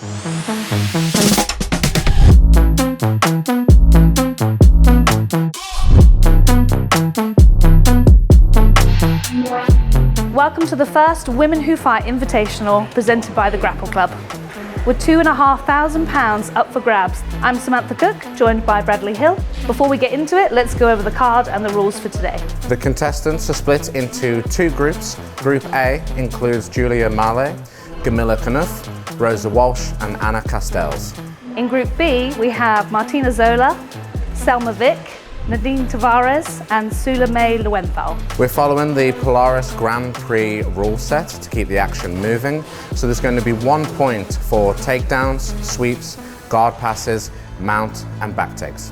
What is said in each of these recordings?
Welcome to the first Women Who Fight Invitational presented by the Grapple Club. With £2,500 up for grabs, I'm Samantha Cook, joined by Bradley Hill. Before we get into it, let's go over the card and the rules for today. The contestants are split into two groups. Group A includes Julia Malay, Gamilla Knev, Rosa Walsh and Anna Castells. In Group B, we have Martina Zola, Selma Fick, Nadine Tavares and Lowenthal. We're following the Polaris Grand Prix rule set to keep the action moving. So there's going to be 1 point for takedowns, sweeps, guard passes, mount and back takes.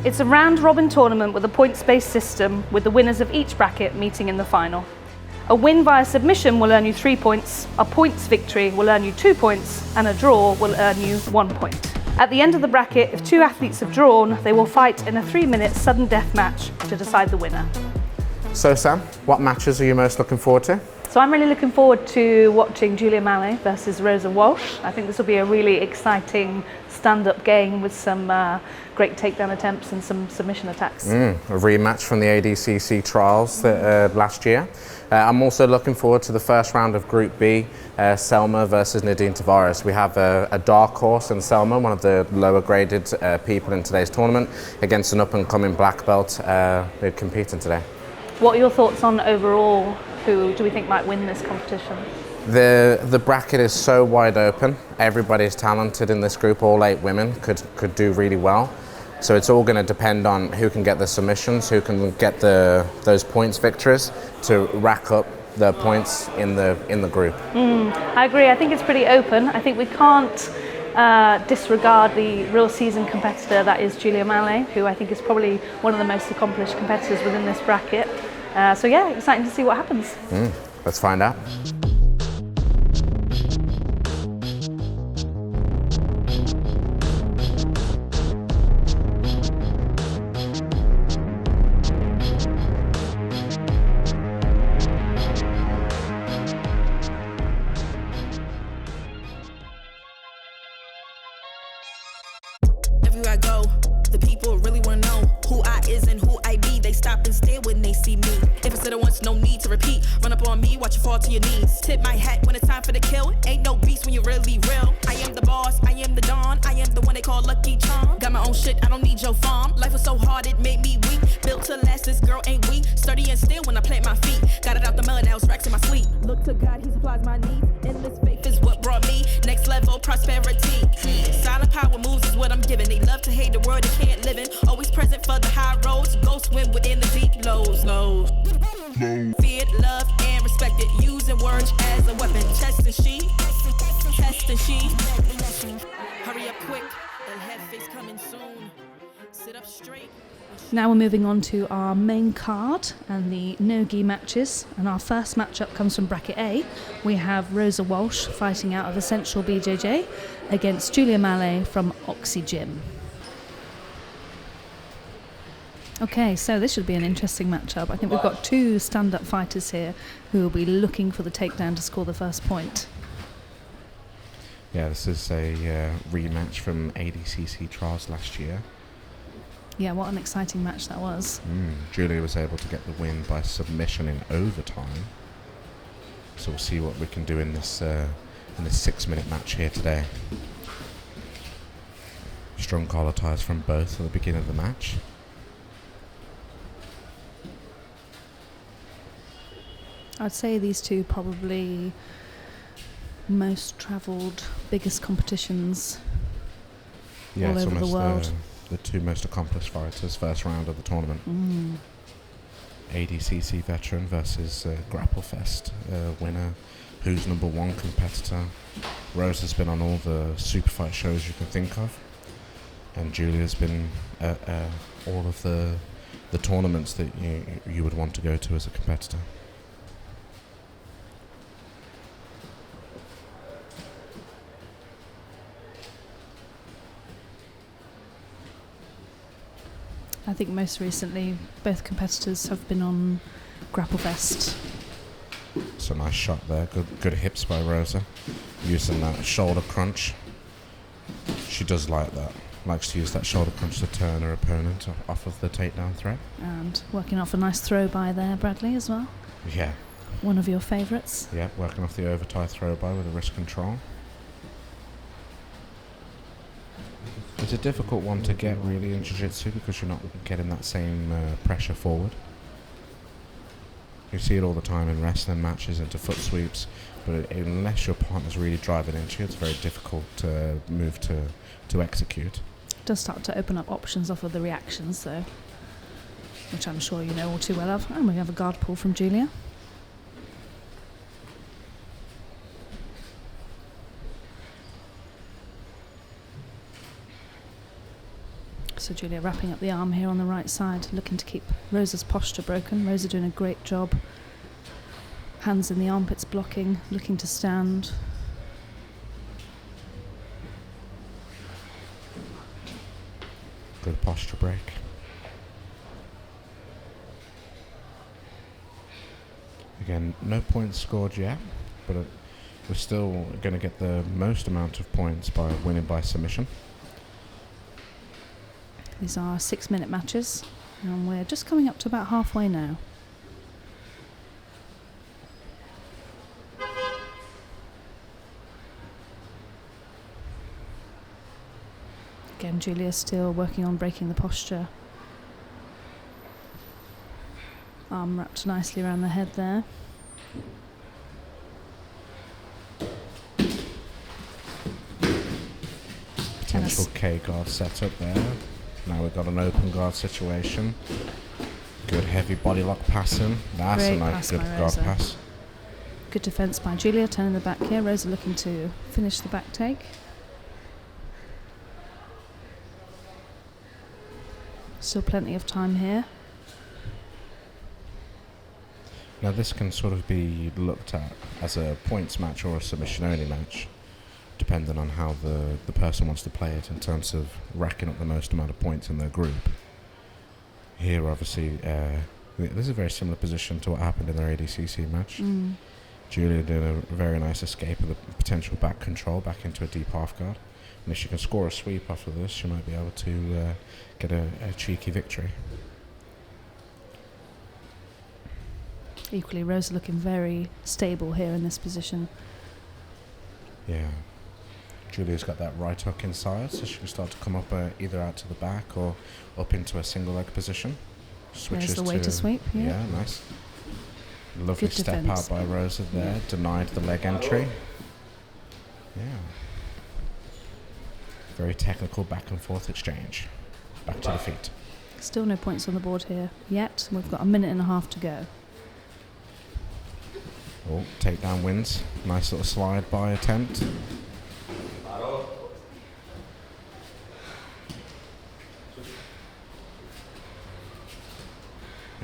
It's a round-robin tournament with a points-based system, with the winners of each bracket meeting in the final. A win via submission will earn you 3 points, a points victory will earn you 2 points, and a draw will earn you 1 point. At the end of the bracket, if two athletes have drawn, they will fight in a 3-minute sudden death match to decide the winner. So Sam, what matches are you most looking forward to? So I'm really looking forward to watching Julia Malay versus Rosa Walsh. I think this will be a really exciting stand-up game with some great takedown attempts and some submission attacks. A rematch from the ADCC trials last year. I'm also looking forward to the first round of Group B, Selma versus Nadine Tavares. We have a dark horse in Selma, one of the lower graded people in today's tournament, against an up-and-coming black belt who's competing today. What are your thoughts on overall? Who do we think might win this competition? The bracket is so wide open. Everybody's talented in this group. All 8 women could do really well. So it's all going to depend on who can get the submissions, who can get those points victories to rack up the points in the group. I agree. I think it's pretty open. I think we can't disregard the real seasoned competitor that is Julia Malay, who I think is probably one of the most accomplished competitors within this bracket. So yeah, exciting to see what happens. Let's find out. Everywhere I go, the people really wanna know who I is and who I be. They stop and stare when they see me. If I said it once, no need to repeat. Run up on me, watch you fall to your knees. Tip my hat when it's time for the kill. Ain't no beast when you're really real. I am the boss, I am the dawn. I am the one they call Lucky Charm. Got my own shit, I don't need your farm. Life was so hard, it made me weak. Built to last, this girl ain't weak. Sturdy and still when I plant my feet. Got it out the mud, now it's racks in my sleep. Look to God, he supplies my needs. Endless faith is what brought me next level prosperity. Silent power moves is what I'm giving. They love to hate the world they can't live in. Always present for the high roads. Go swim within the deep lows. Feared, love, and respected. Using words as a weapon. Test and she. Hurry up quick. The head face coming soon. Sit up straight. Now we're moving on to our main card and the no-gi matches. And our first matchup comes from bracket A. We have Rosa Walsh fighting out of Essential BJJ against Julia Malay from Oxy Gym. Okay, so this should be an interesting matchup. I think we've got two stand-up fighters here who will be looking for the takedown to score the first point. Yeah, this is a rematch from ADCC trials last year. Yeah, what an exciting match that was. Julia was able to get the win by submission in overtime. So we'll see what we can do in this 6-minute match here today. Strong collar ties from both at the beginning of the match. I'd say these two probably most travelled, biggest competitions all over the world. The two most accomplished fighters, first round of the tournament. ADCC veteran versus Grapple Fest winner, who's #1 competitor. Rose has been on all the super fight shows you can think of, and Julia's been at all of the tournaments that you would want to go to as a competitor. I think most recently both competitors have been on Grapple Fest. It's a nice shot there. Good hips by Rosa, using that shoulder crunch She does like that. Likes to use that shoulder punch to turn her opponent off of the takedown threat. And working off a nice throw by there, Bradley, as well. Yeah. One of your favourites. Yeah, working off the overtie throw by with a wrist control. It's a difficult one to get really in Jiu-Jitsu because you're not getting that same pressure forward. You see it all the time in wrestling matches into foot sweeps, but unless your partner's really driving into you, it's very difficult to move to execute. It does start to open up options off of the reactions, though, which I'm sure you know all too well of. And we have a guard pull from Julia. So Julia wrapping up the arm here on the right side, looking to keep Rosa's posture broken. Rosa doing a great job. Hands in the armpits blocking, looking to stand. Good posture break. Again, no points scored yet, but we're still going to get the most amount of points by winning by submission. These are 6-minute matches, and we're just coming up to about halfway now. Again, Julia still working on breaking the posture. Arm wrapped nicely around the head there. Potential K guard setup there. Now we've got an open guard situation. Good heavy body lock passing. That's Great a nice good guard Rosa. pass. Good defence by Julia, turning the back here. Rosa looking to finish the back take. Still plenty of time here. Now this can sort of be looked at as a points match or a submission only match, depending on how the person wants to play it in terms of racking up the most amount of points in their group. Here obviously this is a very similar position to what happened in their ADCC match. Julia did a very nice escape of the potential back control back into a deep half guard, and if she can score a sweep off of this, she might be able to get a cheeky victory. Equally, Rosa looking very stable here in this position. Yeah. Julia's got that right hook inside, so she can start to come up either out to the back or up into a single leg position. There's the way to sweep. Yeah, nice. Lovely Good step defense. out by Rosa there, denied the leg entry. Yeah. Very technical back and forth exchange. Back to the feet. Still no points on the board here yet. We've got a minute and a half to go. Oh, takedown wins. Nice little slide by attempt.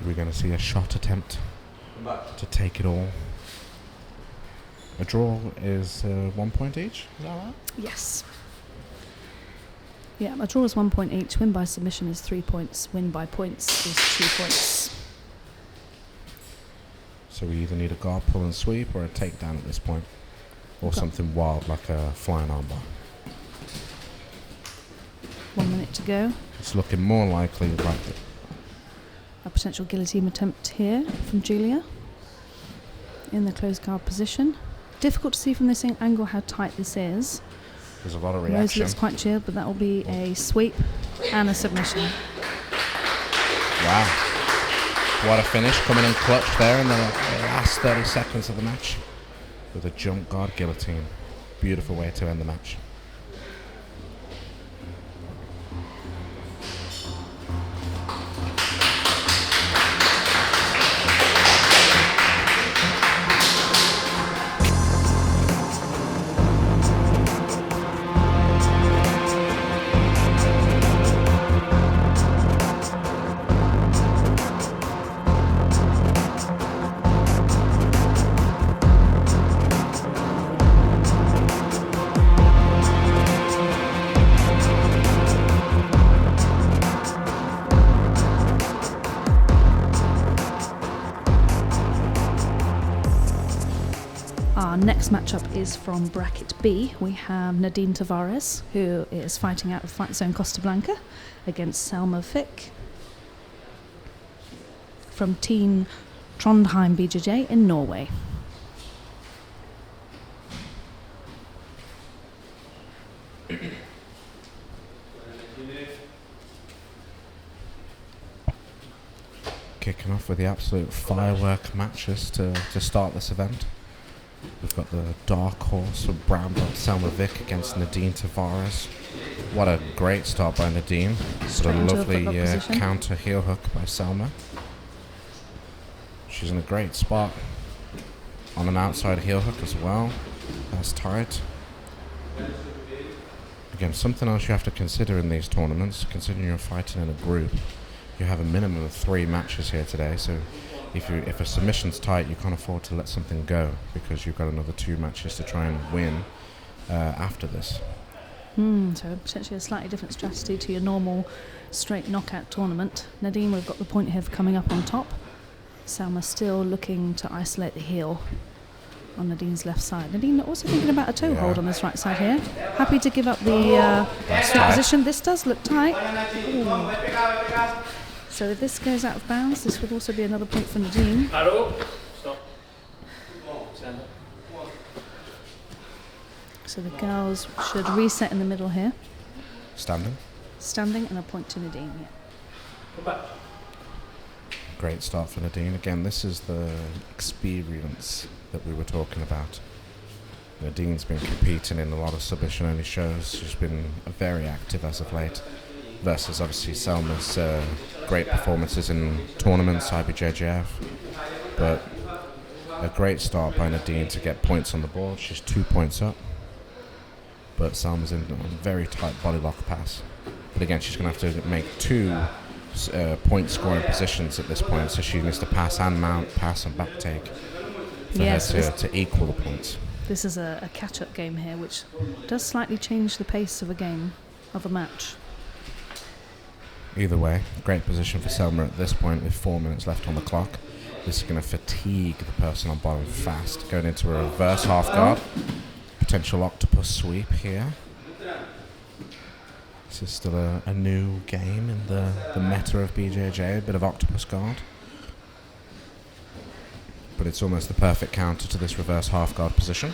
We're going to see a shot attempt to take it all. A draw is 1 point each, is that right? Yes. Yeah, a draw is 1 point each. Win by submission is 3 points. Win by points is 2 points. So we either need a guard pull and sweep or a takedown at this point. Or something wild like a flying armbar. 1 minute to go. It's looking more likely like A potential guillotine attempt here from Julia. In the closed guard position. Difficult to see from this angle how tight this is. there's a lot of Rose reaction. looks quite chilled, but that will be a sweep and a submission. Wow. What a finish, coming in clutch there in the last 30 seconds of the match with a jump guard guillotine. Beautiful way to end the match. next matchup is from bracket B. We have Nadine Tavares, who is fighting out of Fight Zone Costa Blanca, against Selma Fick from Team Trondheim BJJ in Norway. Kicking off with the absolute firework matches to start this event. We've got the dark horse of brown belt Selma Fick against Nadine Tavares. What a great start by Nadine. Sort of lovely counter heel hook by Selma. She's in a great spot on an outside heel hook as well. That's tight. Again, something else you have to consider in these tournaments, considering you're fighting in a group. You have a minimum of 3 matches here today, so if a submission's tight, you can't afford to let something go because you've got another 2 matches to try and win after this. So potentially a slightly different strategy to your normal straight knockout tournament. Nadine, we've got the point here coming up on top. Selma still looking to isolate the heel on Nadine's left side. Nadine also thinking about a toe hold on this right side here. Happy to give up the straight position. This does look tight. Ooh. So if this goes out of bounds, this would also be another point for Nadine. So the girls should reset in the middle here. Standing. Standing and a point to Nadine. Yeah. Great start for Nadine. Again, this is the experience that we were talking about. Nadine's been competing in a lot of submission-only shows. She's been very active as of late. Versus obviously Selma's great performances in tournaments, IBJJF. But a great start by Nadine to get points on the board. She's 2 points up. But Selma's in a very tight body lock pass. But again, she's going to have to make 2 point scoring positions at this point. So she needs to pass and mount, pass and back take for her to equal the points. This is a catch-up game here, which does slightly change the pace of a game, of a match. Either way, great position for Selma at this point with 4 minutes left on the clock. This is going to fatigue the person on bottom fast. Going into a reverse half guard. Potential octopus sweep here. This is still a new game in the meta of BJJ, a bit of octopus guard. But it's almost the perfect counter to this reverse half guard position.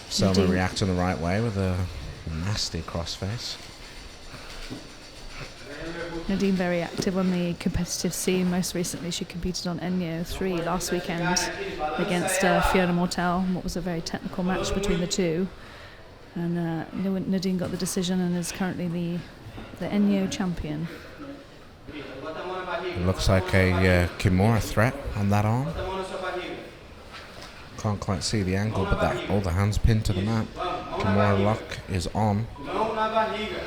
Selma reacting the right way with a nasty crossface. Nadine very active on the competitive scene. Most recently she competed on Enyo 3 last weekend against Fiona Mortel. What was a very technical match between the two. And Nadine got the decision and is currently the Enyo champion. It looks like a Kimura threat on that arm. Can't quite see the angle, but the hands pinned to the mat. Kimura lock is on.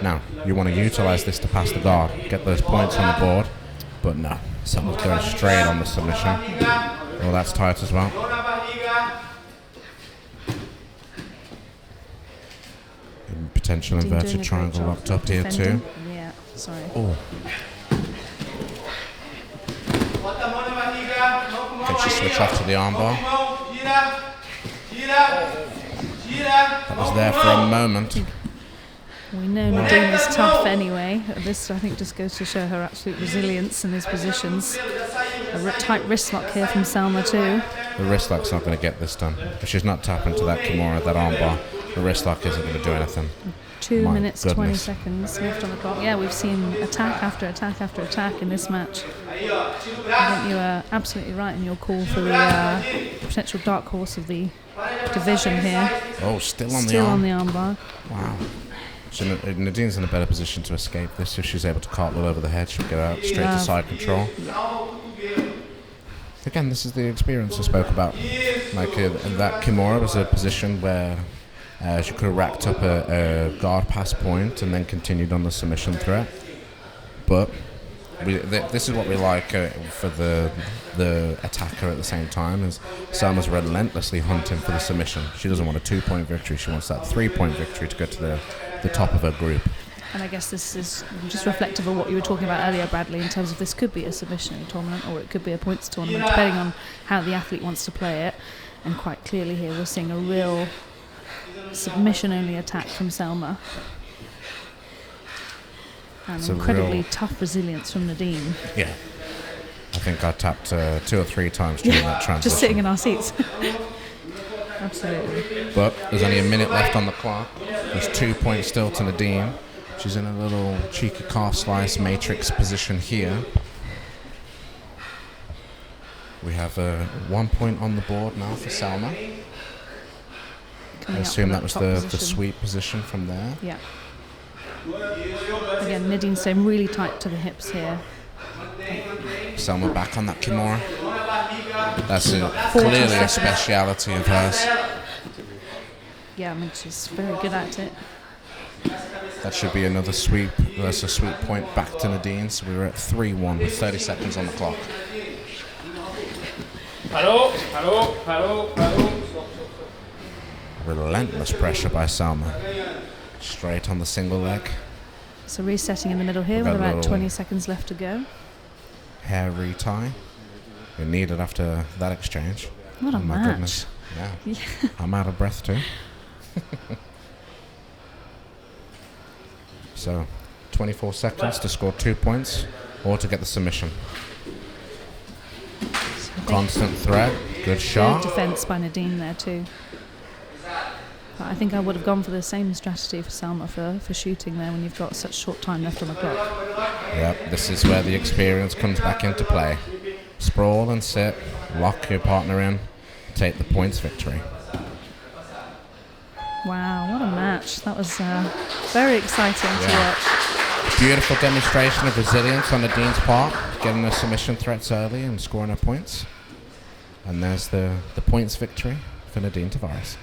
Now, you want to utilize this to pass the guard, get those points on the board, but no, someone's going straight on the submission. Oh, that's tight as well. Potential inverted triangle locked up here too. Yeah, sorry. Oh. Can she switch off to the armbar? That was there for a moment. We know Nadine is tough anyway. This, I think, just goes to show her absolute resilience in these positions. A tight wrist lock here from Selma too. The wrist lock's not going to get this done. If she's not tapping to that Kimura, that armbar, the wrist lock isn't going to do anything. 2 minutes, 20 seconds left on the clock. Yeah, we've seen attack after attack after attack in this match. I think you are absolutely right in your call for the potential dark horse of the division here. Oh, still on the armbar. Wow. So Nadine's in a better position to escape this. If she's able to cartwheel over the head, she'll get out straight to side control. Again, this is the experience I spoke about. Like that Kimura was a position where she could have racked up a guard pass point and then continued on the submission threat. But this is what we like for the attacker at the same time, is Selma's relentlessly hunting for the submission. She doesn't want a 2-point victory, she wants that 3-point victory to go to the top of her group. And I guess this is just reflective of what you were talking about earlier, Bradley, in terms of this could be a submission tournament or it could be a points tournament, depending on how the athlete wants to play it. And quite clearly here we're seeing a real submission-only attack from Selma. And It's incredibly tough resilience from Nadine. Yeah. I think I tapped 2 or 3 times during that transition. Just sitting in our seats. Absolutely. But there's only a minute left on the clock. There's 2 points still to Nadine. She's in a little cheeky calf slice matrix position here. We have 1 point on the board now for Selma. I assume that was the sweep position from there. Yeah. Again, Nadine staying really tight to the hips here. Selma back on that Kimura. That's clearly a speciality of hers. Yeah, I mean, she's very good at it. That should be another sweep. That's a sweep point back to Nadine. So we were at 3-1 with 30 seconds on the clock. Relentless pressure by Selma. Straight on the single leg. So resetting in the middle here with about 20 seconds left to go. Hair retie. We needed after that exchange. What a match. Goodness. Yeah. I'm out of breath too. So 24 seconds to score 2 points or to get the submission. Constant threat. Good shot. Good defense by Nadine there too. But I think I would have gone for the same strategy for Selma for shooting there when you've got such short time left on the clock. Yep, this is where the experience comes back into play. Sprawl and sit, lock your partner in, take the points victory. Wow, what a match. That was very exciting to watch. Beautiful demonstration of resilience on Nadine's part, getting her submission threats early and scoring her points. And there's the points victory for Nadine Tavares.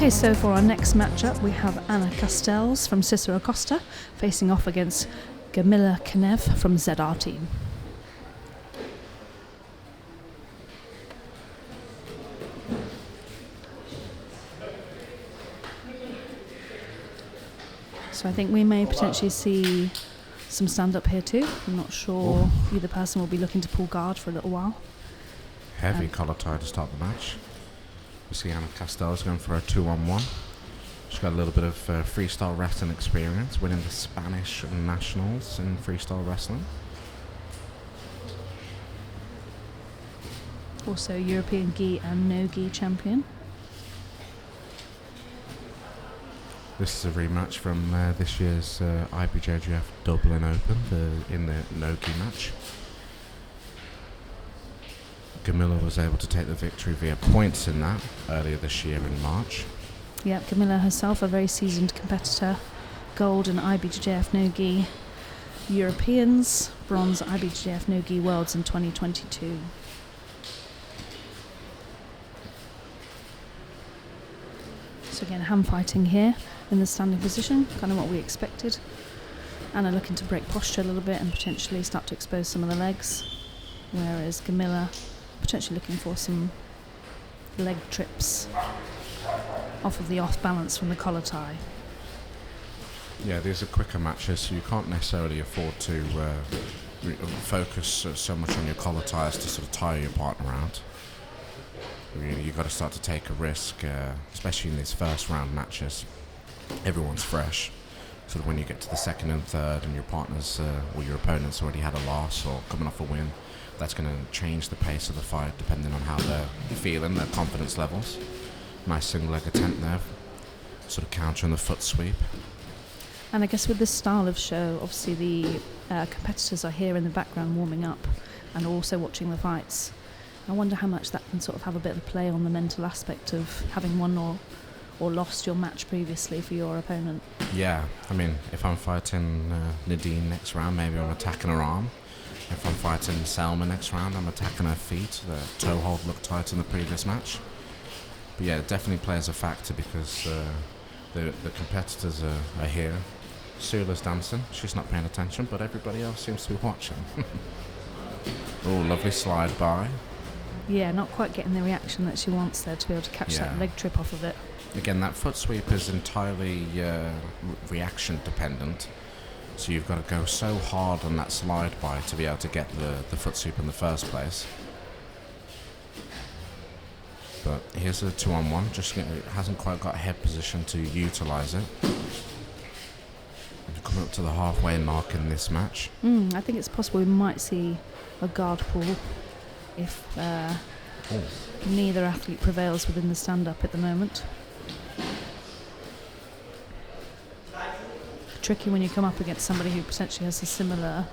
Okay, so for our next matchup, we have Anna Castells from Cicero Costa facing off against Gamila Knev from ZR Team. So I think we may potentially see some stand-up here too. I'm not sure either person will be looking to pull guard for a little while. Heavy collar tie to start the match. We see Anna Castells going for a 2-on-1. She's got a little bit of freestyle wrestling experience, winning the Spanish nationals in freestyle wrestling. Also European gi and no gi champion. This is a rematch from this year's IBJJF Dublin Open in the no-gi match. Gamila was able to take the victory via points in that earlier this year in March. Yeah, Gamila herself, a very seasoned competitor. Gold in IBJJF no-gi Europeans, bronze IBJJF no-gi Worlds in 2022. So again, hand fighting here in the standing position, kind of what we expected. Anna looking to break posture a little bit and potentially start to expose some of the legs, whereas Gamila potentially looking for some leg trips off of the off balance from the collar tie. Yeah, these are quicker matches, so you can't necessarily afford to focus so much on your collar ties to sort of tire your partner out. Really, you've got to start to take a risk, especially in these first round matches. Everyone's fresh. Sort of when you get to the second and third and your partner's or your opponent's already had a loss or coming off a win, that's going to change the pace of the fight depending on how they're feeling, their confidence levels. Nice single leg attempt there, sort of countering the foot sweep. And I guess with this style of show, obviously the competitors are here in the background warming up and also watching the fights. I wonder how much that can sort of have a bit of a play on the mental aspect of having won or lost your match previously for your opponent. Yeah, I mean, if I'm fighting Nadine next round, maybe I'm attacking her arm. If I'm fighting Selma next round, I'm attacking her feet. The toe hold looked tight in the previous match. But yeah, it definitely plays a factor because the competitors are here. Sula's dancing. She's not paying attention, but everybody else seems to be watching. Oh, lovely slide by. Yeah, not quite getting the reaction that she wants there to be able to catch that leg trip off of it. Again, that foot sweep is entirely reaction dependent. So you've got to go so hard on that slide by to be able to get the foot sweep in the first place. But here's a 2-on-1. Just hasn't quite got head position to utilise it. We've come up to the halfway mark in this match. I think it's possible we might see a guard pull if neither athlete prevails within the stand-up at the moment. Tricky when you come up against somebody who potentially has a similar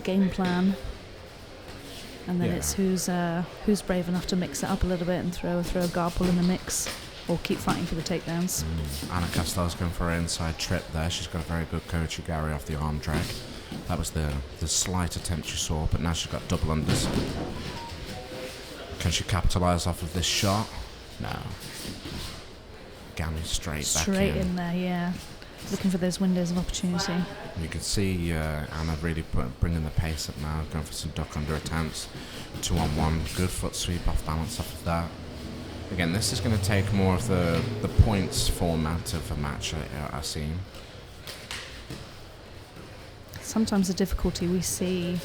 game plan, and then it's who's brave enough to mix it up a little bit and throw a guard pull in the mix, or keep fighting for the takedowns. Anna Castells going for her inside trip there. She's got a very good Kochi-gari off the arm drag. That was the slight attempt you saw, but now she's got double unders. Can she capitalise off of this shot? No. Gami straight in there, yeah. Looking for those windows of opportunity. You can see Anna really bringing the pace up now, going for some duck under attempts. 2-on-1, good foot sweep off balance off of that. Again, this is going to take more of the points format of a match, I see. Sometimes the difficulty we see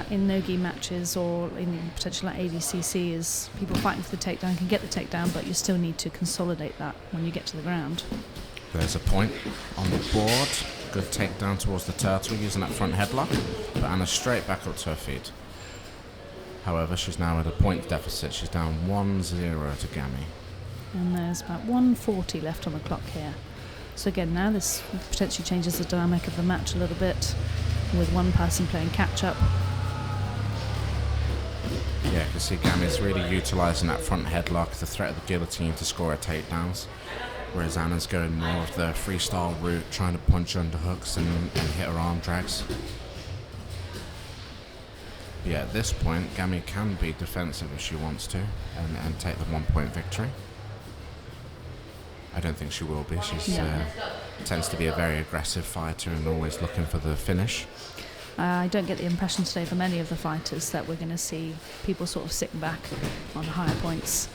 in no-gi matches or in potentially like ADCC is people fighting for the takedown can get the takedown, but you still need to consolidate that when you get to the ground. There's a point on the board. Good takedown towards the turtle using that front headlock, but Anna's straight back up to her feet. However, she's now at a point deficit. She's down 1-0 to Gami. And there's about 1:40 left on the clock here. So again, now this potentially changes the dynamic of the match a little bit, with one person playing catch-up. Yeah, you can see Gami's really utilising that front headlock, the threat of the guillotine to score her takedowns, whereas Anna's going more of the freestyle route, trying to punch underhooks and hit her arm drags. But yeah, at this point, Gami can be defensive if she wants to and take the 1-point victory. I don't think she will be. She tends to be a very aggressive fighter and always looking for the finish. I don't get the impression today from any of the fighters that we're going to see people sort of sitting back on higher points.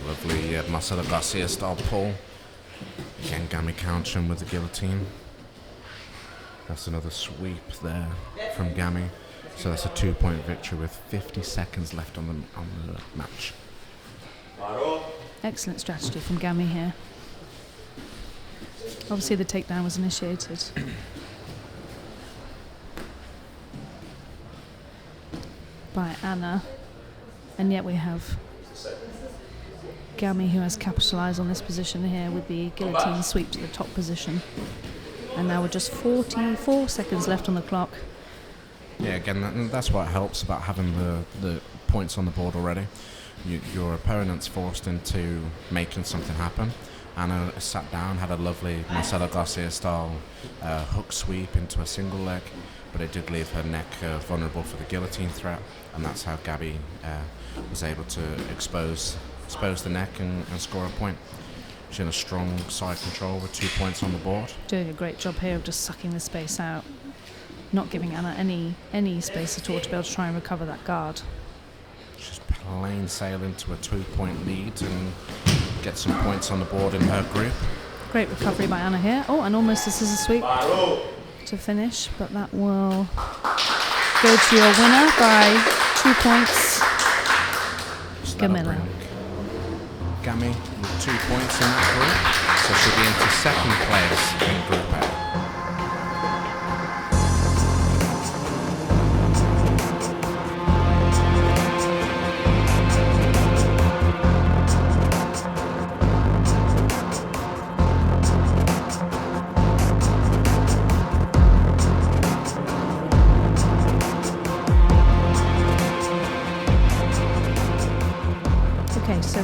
Lovely Marcelo Garcia style pull. Again, Gami countering with the guillotine. That's another sweep there from Gami. So that's a 2-point victory with 50 seconds left on the match. Excellent strategy from Gami here. Obviously the takedown was initiated. By Anna, and yet we have Gami who has capitalised on this position here with the guillotine sweep to the top position. And now with just 44 seconds left on the clock. Yeah, again, that's what helps about having the points on the board already. Your opponent's forced into making something happen. Anna sat down, had a lovely Marcelo Garcia style hook sweep into a single leg, but it did leave her neck vulnerable for the guillotine threat, and that's how Gabby was able to expose the neck and score a point. She's in a strong side control with 2 points on the board. Doing a great job here of just sucking the space out, not giving Anna any space at all to be able to try and recover that guard. She's plain sailing to a 2-point lead and get some points on the board in her group. Great recovery by Anna here. Oh, and almost a scissor sweep to finish, but that will go to your winner by 2 points. Gamila. Gami with 2 points in that group, so she'll be into second place in Group A.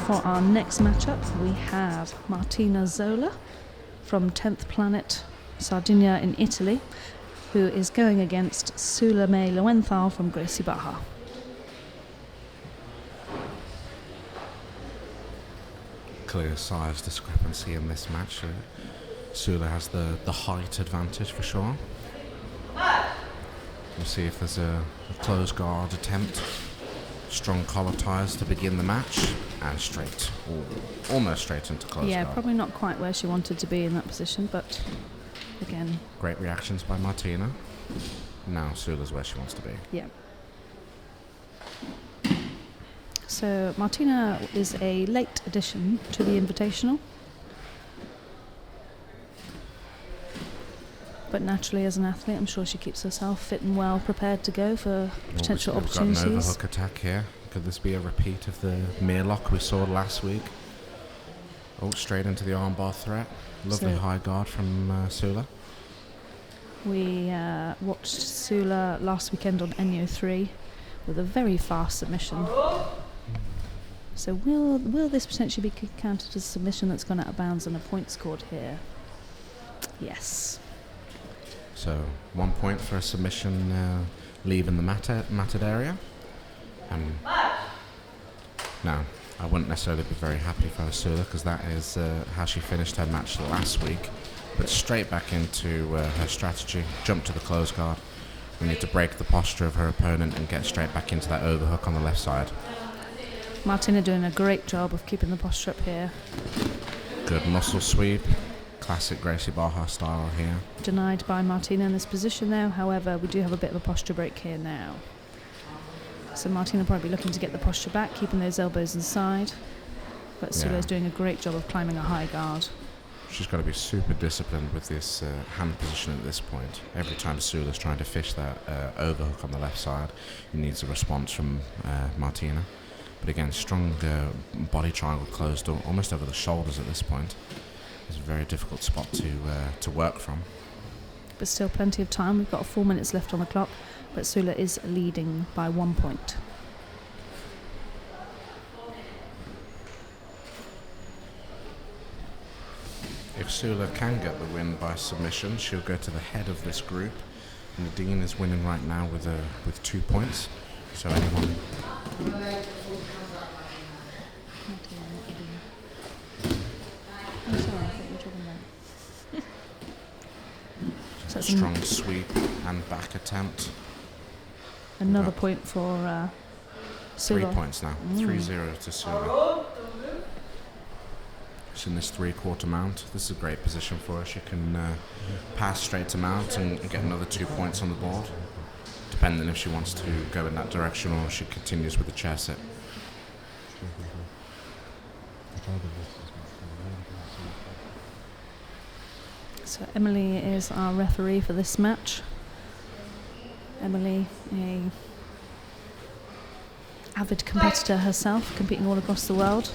for our next matchup, we have Martina Zola from 10th Planet, Sardinia in Italy, who is going against Sulame Lowenthal from Gracie Barra. Clear size discrepancy in this match. Sula has the height advantage for sure. We'll see if there's a close guard attempt. Strong collar ties to begin the match, and straight, almost straight into close guard. Yeah, probably not quite where she wanted to be in that position, but again. Great reactions by Martina. Now Sula's where she wants to be. Yeah. So Martina is a late addition to the Invitational. But naturally, as an athlete, I'm sure she keeps herself fit and well prepared to go for potential opportunities. We've got an overhook attack here. Could this be a repeat of the mirror lock we saw last week? Oh, straight into the armbar threat. Lovely high guard from Sula. We watched Sula last weekend on NO3 with a very fast submission. So will this potentially be counted as a submission that's gone out of bounds and a point scored here? Yes. So 1 point for a submission leaving the matted area. Now, I wouldn't necessarily be very happy for Sula because that is how she finished her match last week. But straight back into her strategy, jump to the close guard. We need to break the posture of her opponent and get straight back into that overhook on the left side. Martina doing a great job of keeping the posture up here. Good muscle sweep. Classic Gracie Barra style here. Denied by Martina in this position now. However, we do have a bit of a posture break here now. So Martina probably looking to get the posture back, keeping those elbows inside. But Sula's doing a great job of climbing a high guard. She's got to be super disciplined with this hand position at this point. Every time Sula's trying to fish that overhook on the left side, he needs a response from Martina. But again, strong body triangle closed almost over the shoulders at this point. It's a very difficult spot to work from. But still plenty of time. We've got 4 minutes left on the clock, but Sula is leading by 1 point. If Sula can get the win by submission, she'll go to the head of this group. Nadine is winning right now with 2 points. So anyone... Strong sweep and back attempt. Another point for Sula. 3 points now. 3-0 to Sula. She's in this 3/4 mount. This is a great position for her. She can pass straight to mount and get another 2 points on the board, depending if she wants to go in that direction or she continues with the chair sit. So Emily is our referee for this match. Emily, a avid competitor herself, competing all across the world.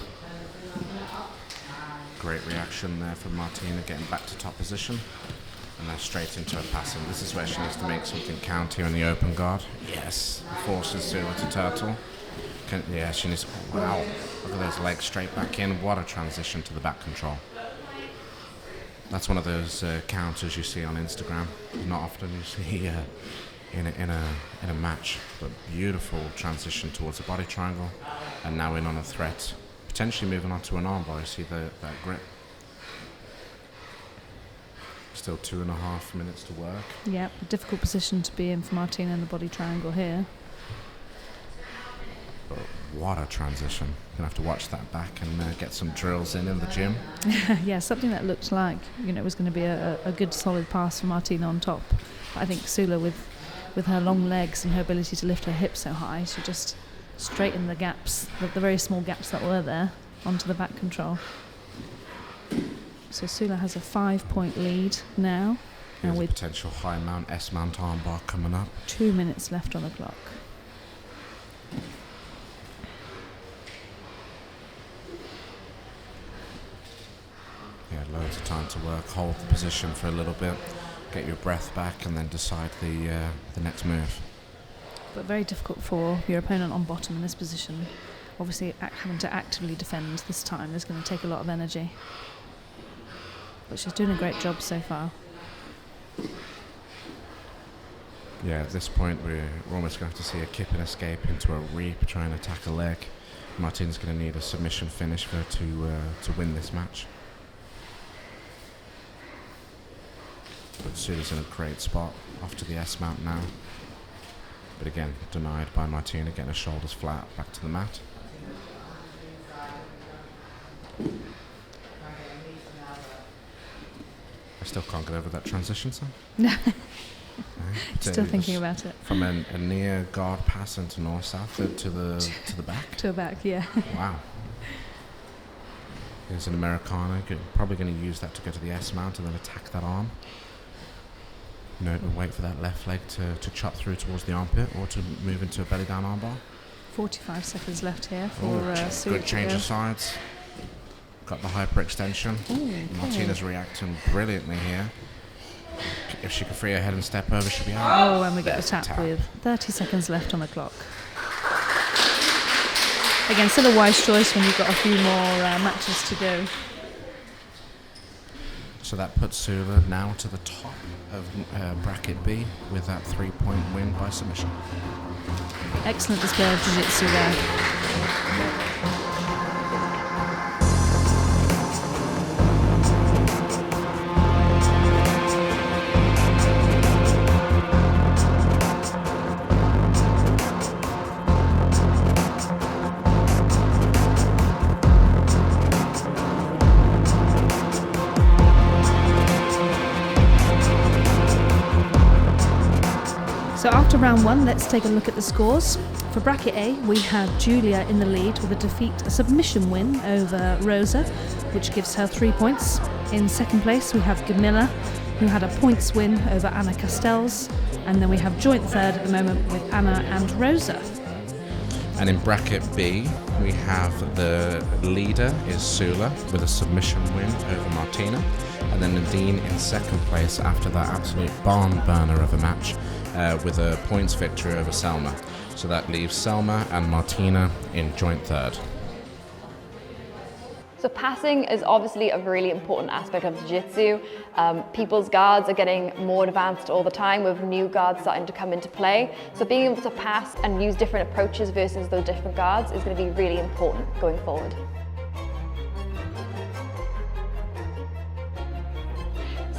Great reaction there from Martina, getting back to top position. And then straight into her passing. This is where she needs to make something count here in the open guard. Yes, forces Zola to turtle. She needs, wow, look at those legs straight back in. What a transition to the back control. That's one of those counters you see on Instagram. Not often you see in a match, but beautiful transition towards the body triangle, and now in on a threat, potentially moving on to an armbar. You see that grip. Still 2.5 minutes to work. Yeah, a difficult position to be in for Martina in the body triangle here. But what a transition. Gonna have to watch that back and get some drills in the gym. Yeah, something that looked like it was going to be a good solid pass for Martina on top. But I think Sula, with her long legs and her ability to lift her hips so high, she just straightened the gaps, the very small gaps that were there, onto the back control. So Sula has a 5-point lead now. And with potential high mount, S mount armbar coming up. 2 minutes left on the clock. Yeah, loads of time to work. Hold the position for a little bit, get your breath back, and then decide the next move. But very difficult for your opponent on bottom in this position. Obviously, having to actively defend this time is going to take a lot of energy. But she's doing a great job so far. Yeah, at this point we're almost going to have to see a kip and escape into a reap, try and attack a leg. Martina's going to need a submission finish for her to win this match. But Zola's in a great spot, off to the S-mount now. But again, denied by Martina, getting her shoulders flat, back to the mat. I still can't get over that transition, Sam. No. Still thinking about it. From a near guard pass into north-south to the back? To a back, yeah. Wow. There's an Americana, probably going to use that to go to the S-mount and then attack that arm. No, wait for that left leg to chop through towards the armpit or to move into a belly down armbar. 45 seconds left here for Sue. Good change of sides. Got the hyperextension. Okay. Martina's reacting brilliantly here. If she can free her head and step over, she'll be out. Oh, and we get a tap with 30 seconds left on the clock. Again, still a wise choice when you've got a few more matches to go. So that puts Zola now to the top of bracket B with that 3-point win by submission. Excellent display of jiu-jitsu there. So after round one, let's take a look at the scores. For bracket A, we have Julia in the lead with a submission win over Rosa, which gives her 3 points. In second place, we have Gamilla, who had a points win over Anna Castells. And then we have joint third at the moment with Anna and Rosa. And in bracket B, we have the leader is Zola with a submission win over Martina. And then Nadine in second place after that absolute barn burner of a match with a points victory over Selma. So that leaves Selma and Martina in joint third. So passing is obviously a really important aspect of jiu-jitsu. People's guards are getting more advanced all the time with new guards starting to come into play. So being able to pass and use different approaches versus those different guards is going to be really important going forward.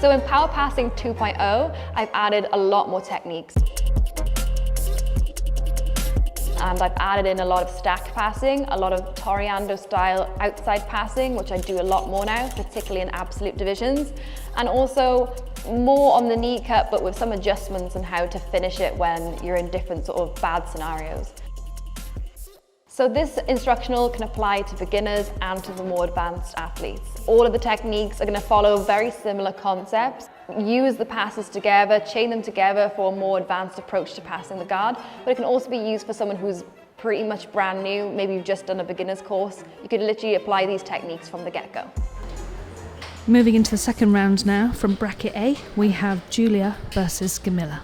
So in Power Passing 2.0, I've added a lot more techniques. And I've added in a lot of stack passing, a lot of Toriando style outside passing, which I do a lot more now, particularly in absolute divisions. And also more on the knee cut, but with some adjustments on how to finish it when you're in different sort of bad scenarios. So this instructional can apply to beginners and to the more advanced athletes. All of the techniques are going to follow very similar concepts. Use the passes together, chain them together for a more advanced approach to passing the guard, but it can also be used for someone who's pretty much brand new, maybe you've just done a beginner's course. You could literally apply these techniques from the get-go. Moving into the second round now, from bracket A, we have Julia versus Gamilla.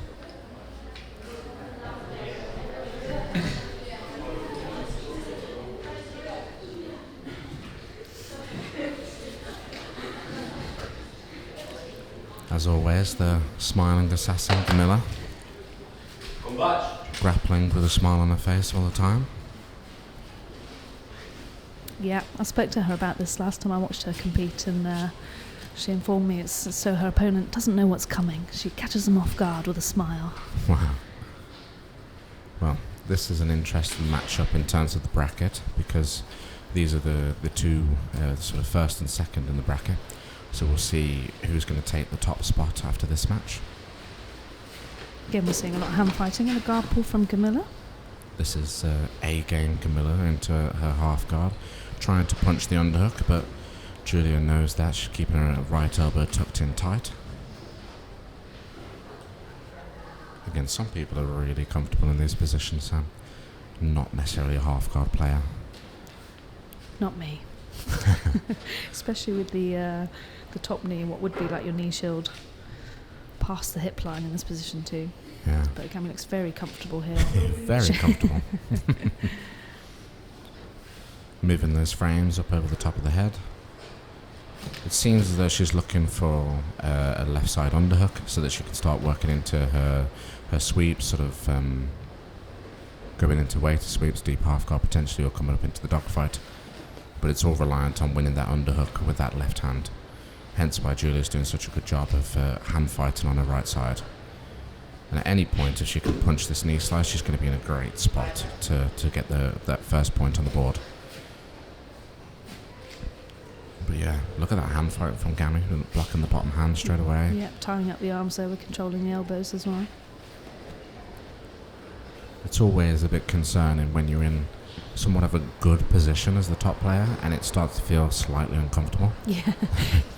As always, the smiling assassin, Gamilla. Grappling with a smile on her face all the time. Yeah, I spoke to her about this last time I watched her compete, and she informed me it's so her opponent doesn't know what's coming. She catches them off guard with a smile. Wow. Well, this is an interesting matchup in terms of the bracket because these are the two sort of first and second in the bracket. So we'll see who's going to take the top spot after this match. Again, we're seeing a lot of hand fighting and a guard pull from Gamilla. This is A-game Gamilla into her half guard, trying to punch the underhook, but Julia knows that. She's keeping her right elbow tucked in tight. Again, some people are really comfortable in these positions, Sam. Not necessarily a half guard player. Not me. Especially with the top knee, what would be like your knee shield past the hip line in this position too. Yeah. But Gamilla looks very comfortable here. Very comfortable. moving those frames up over the top of the head. It seems as though she's looking for a left side underhook so that she can start working into her sweeps, sort of going into weighted sweeps, deep half guard potentially, or coming up into the dogfight. But it's all reliant on winning that underhook with that left hand. Hence why Julia's doing such a good job of hand fighting on her right side. And at any point, if she can punch this knee slice, she's going to be in a great spot to get that first point on the board. But yeah, look at that hand fight from Gammy, blocking the bottom hand straight away. Yep, tying up the arms there, we're controlling the elbows as well. It's always a bit concerning when you're in somewhat of a good position as the top player and it starts to feel slightly uncomfortable. Yeah,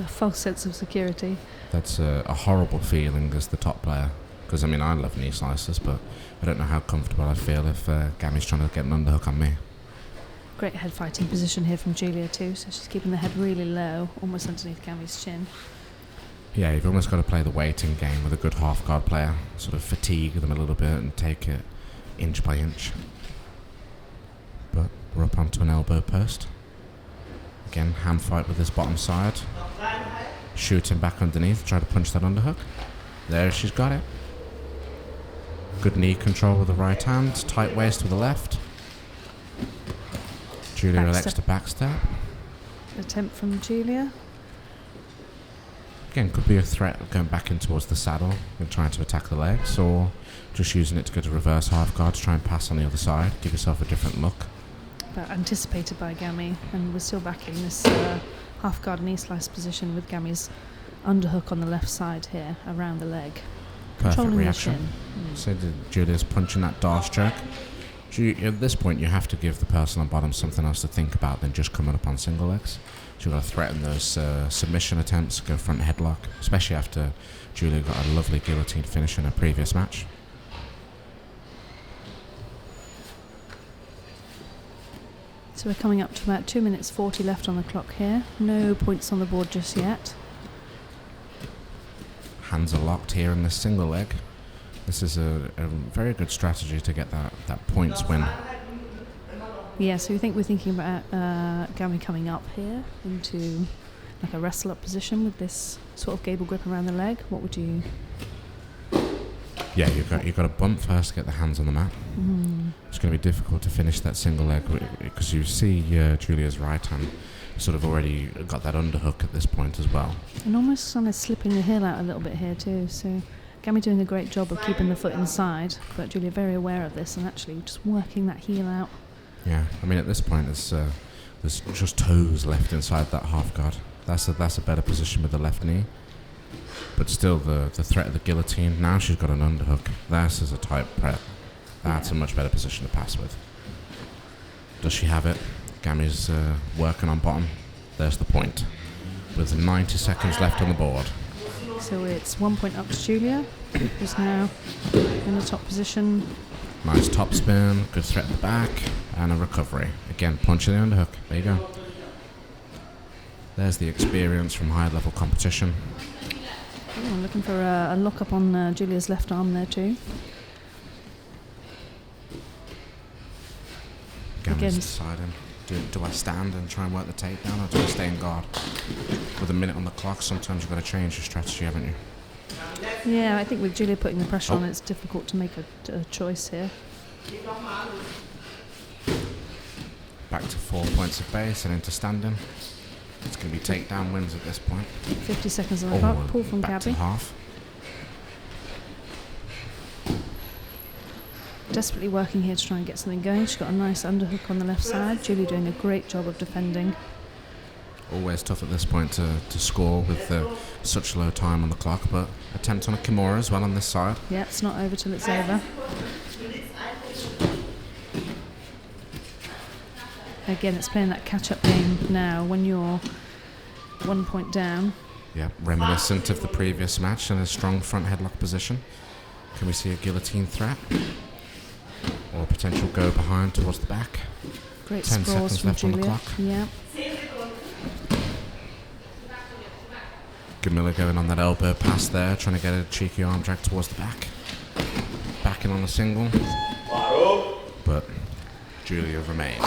a false sense of security. That's a horrible feeling as the top player. Because, I mean, I love knee slices, but I don't know how comfortable I'd feel if Gammy's trying to get an underhook on me. Great head fighting position here from Julia too, so she's keeping the head really low, almost underneath Gammy's chin. Yeah, you've almost got to play the waiting game with a good half guard player, sort of fatigue them a little bit and take it inch by inch. But we're up onto an elbow post. Again, hand fight with this bottom side. Shooting back underneath, try to punch that underhook. There, she's got it. Good knee control with the right hand, tight waist with the left. Julia elects to backstep. Attempt from Julia. Again, could be a threat of going back in towards the saddle and trying to attack the legs, or just using it to go to reverse half guard to try and pass on the other side, give yourself a different look. But anticipated by Gammy, and we're still backing this half guard knee slice position with Gammy's underhook on the left side here, around the leg. Perfect reaction. So Julia's punching that dar stroke. At this point, you have to give the person on bottom something else to think about than just coming up on single legs. So you've got to threaten those submission attempts, go front headlock, especially after Julia got a lovely guillotine finish in her previous match. So we're coming up to about 2 minutes 40 left on the clock here. No points on the board just yet. Hands are locked here in this single leg. This is a very good strategy to get that points win. Yeah, so we're thinking about Gammy coming up here into like a wrestle up position with this sort of gable grip around the leg. What would you? Yeah, you've got to bump first to get the hands on the mat. It's going to be difficult to finish that single leg because you see Julia's right hand sort of already got that underhook at this point as well. And almost kind of slipping the heel out a little bit here too. So Gammy doing a great job of keeping the foot inside, but Julia very aware of this and actually just working that heel out. Yeah, I mean at this point there's just toes left inside that half guard. That's a better position with the left knee. But still the threat of the guillotine. Now she's got an underhook. This is a tight prep. That's a much better position to pass with. Does she have it? Gammy's working on bottom. There's the point. With 90 seconds left on the board. So it's 1 point up to Julia, who's now in the top position. Nice top spin, good threat at the back, and a recovery. Again, punching the underhook. There you go. There's the experience from high level competition. Oh, looking for a lock up on Julia's left arm there too. Gammy's deciding, do I stand and try and work the takedown, or do I stay in guard? With a minute on the clock, sometimes you've got to change your strategy, haven't you? Yeah, I think with Julia putting the pressure on, it's difficult to make a choice here. Back to 4 points of base and into standing. It's going to be takedown wins at this point. 50 seconds on the clock. Pull from back Gabby. To half. Desperately working here to try and get something going. She's got a nice underhook on the left side. Julie doing a great job of defending. Always tough at this point to score with such low time on the clock, but attempt on a Kimura as well on this side. Yeah, it's not over till it's over. Again, it's playing that catch-up game now when you're 1 point down. Yeah, reminiscent of the previous match in a strong front headlock position. Can we see a guillotine threat? Or a potential go behind towards the back? Great 10 sprawls seconds from left Julia. on the clock. Yeah. Gamilla going on that elbow pass there, trying to get a cheeky arm drag towards the back. Backing on the single. But Julia remains.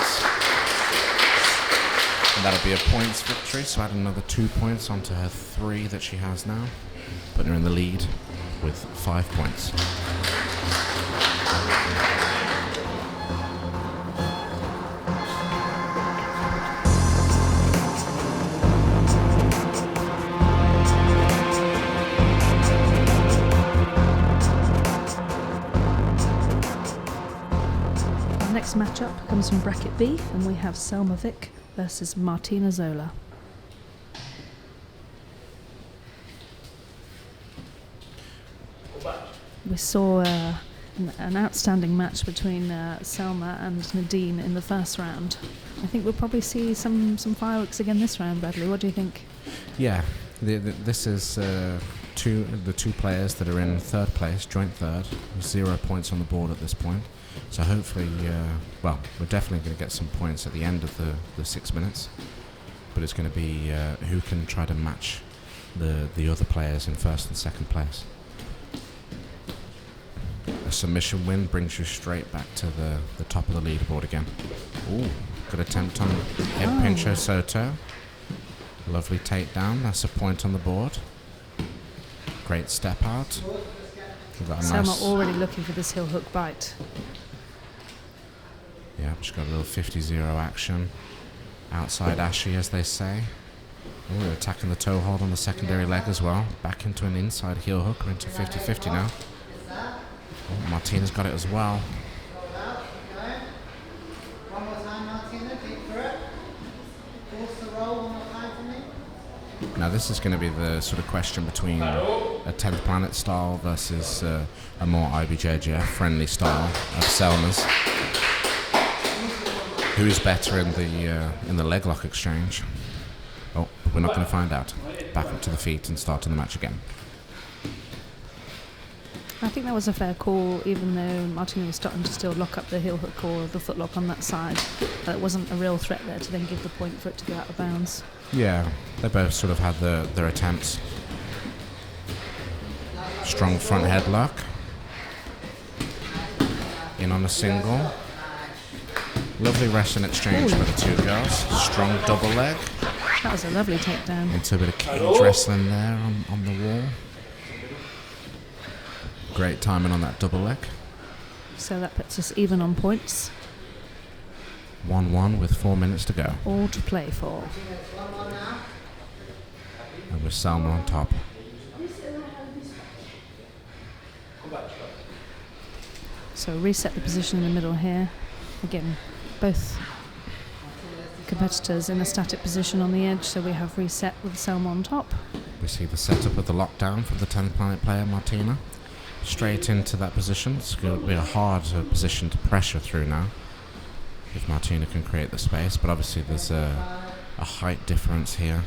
And that'll be a points victory, so add another 2 points onto her 3 that she has now, putting her in the lead with 5 points. Our next matchup comes from bracket B, and we have Selma Fick versus Martina Zola. We saw an outstanding match between Selma and Nadine in the first round. I think we'll probably see some fireworks again this round, Bradley. What do you think? Yeah, this is the two players that are in third place, joint third, 0 points on the board at this point. So hopefully, we're definitely going to get some points at the end of the 6 minutes. But it's going to be who can try to match the other players in first and second place. A submission win brings you straight back to the top of the leaderboard again. Ooh, good attempt on head pincho Soto. Lovely takedown. That's a point on the board. Great step out. Selma already looking for this heel hook bite. Yeah, she's got a little 50-0 action. Outside Ashy, as they say. Ooh, attacking the toe hold on the secondary leg as well. Back into an inside heel hook. We're into 50-50 now. Oh, Martina's got it as well. One more time, Martina. Deep for it. Force the roll one more time for me. Now this is going to be the sort of question between a 10th Planet style versus a more IBJJF friendly style of Selma's. Who is better in the leg lock exchange? Oh, we're not going to find out. Back up to the feet and starting the match again. I think that was a fair call, even though Martina was starting to still lock up the heel hook or the footlock on that side. But it wasn't a real threat there to then give the point for it to go out of bounds. Yeah, they both sort of had their attempts. Strong front headlock. In on a single. Lovely wrestling exchange by the two girls. Strong double leg. That was a lovely takedown. Into a bit of cage wrestling there on the wall. Great timing on that double leg. So that puts us even on points. 1-1 with 4 minutes to go. All to play for. And with Selma on top. So reset the position in the middle here. Again, both competitors in a static position on the edge, so we have reset with Selma on top. We see the setup of the lockdown from the 10th Planet player, Martina. Straight into that position. It's going to be a hard position to pressure through now, if Martina can create the space, but obviously there's a height difference here.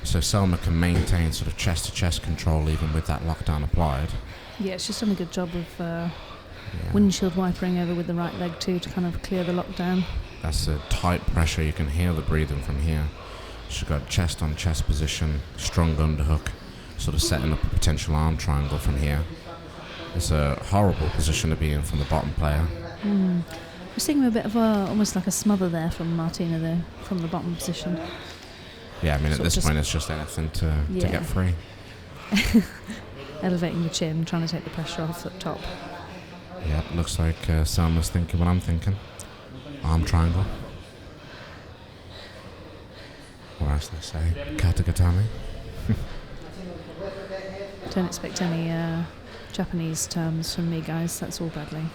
So Selma can maintain sort of chest-to-chest control even with that lockdown applied. Yeah, she's done a good job of windshield wipering over with the right leg too to kind of clear the lockdown. That's a tight pressure. You can hear the breathing from here. She's got chest on chest position, strong underhook, sort of setting up a potential arm triangle from here. It's a horrible position to be in from the bottom player. We're seeing a bit of almost like a smother there from Martina there, from the bottom position. Yeah, I mean, Sort at this point it's just anything to get free. Elevating the chin, trying to take the pressure off at top. Yeah, looks like Selma's thinking what I'm thinking. Arm triangle. Or as they say, katagatame. Don't expect any Japanese terms from me, guys. That's all Bradley.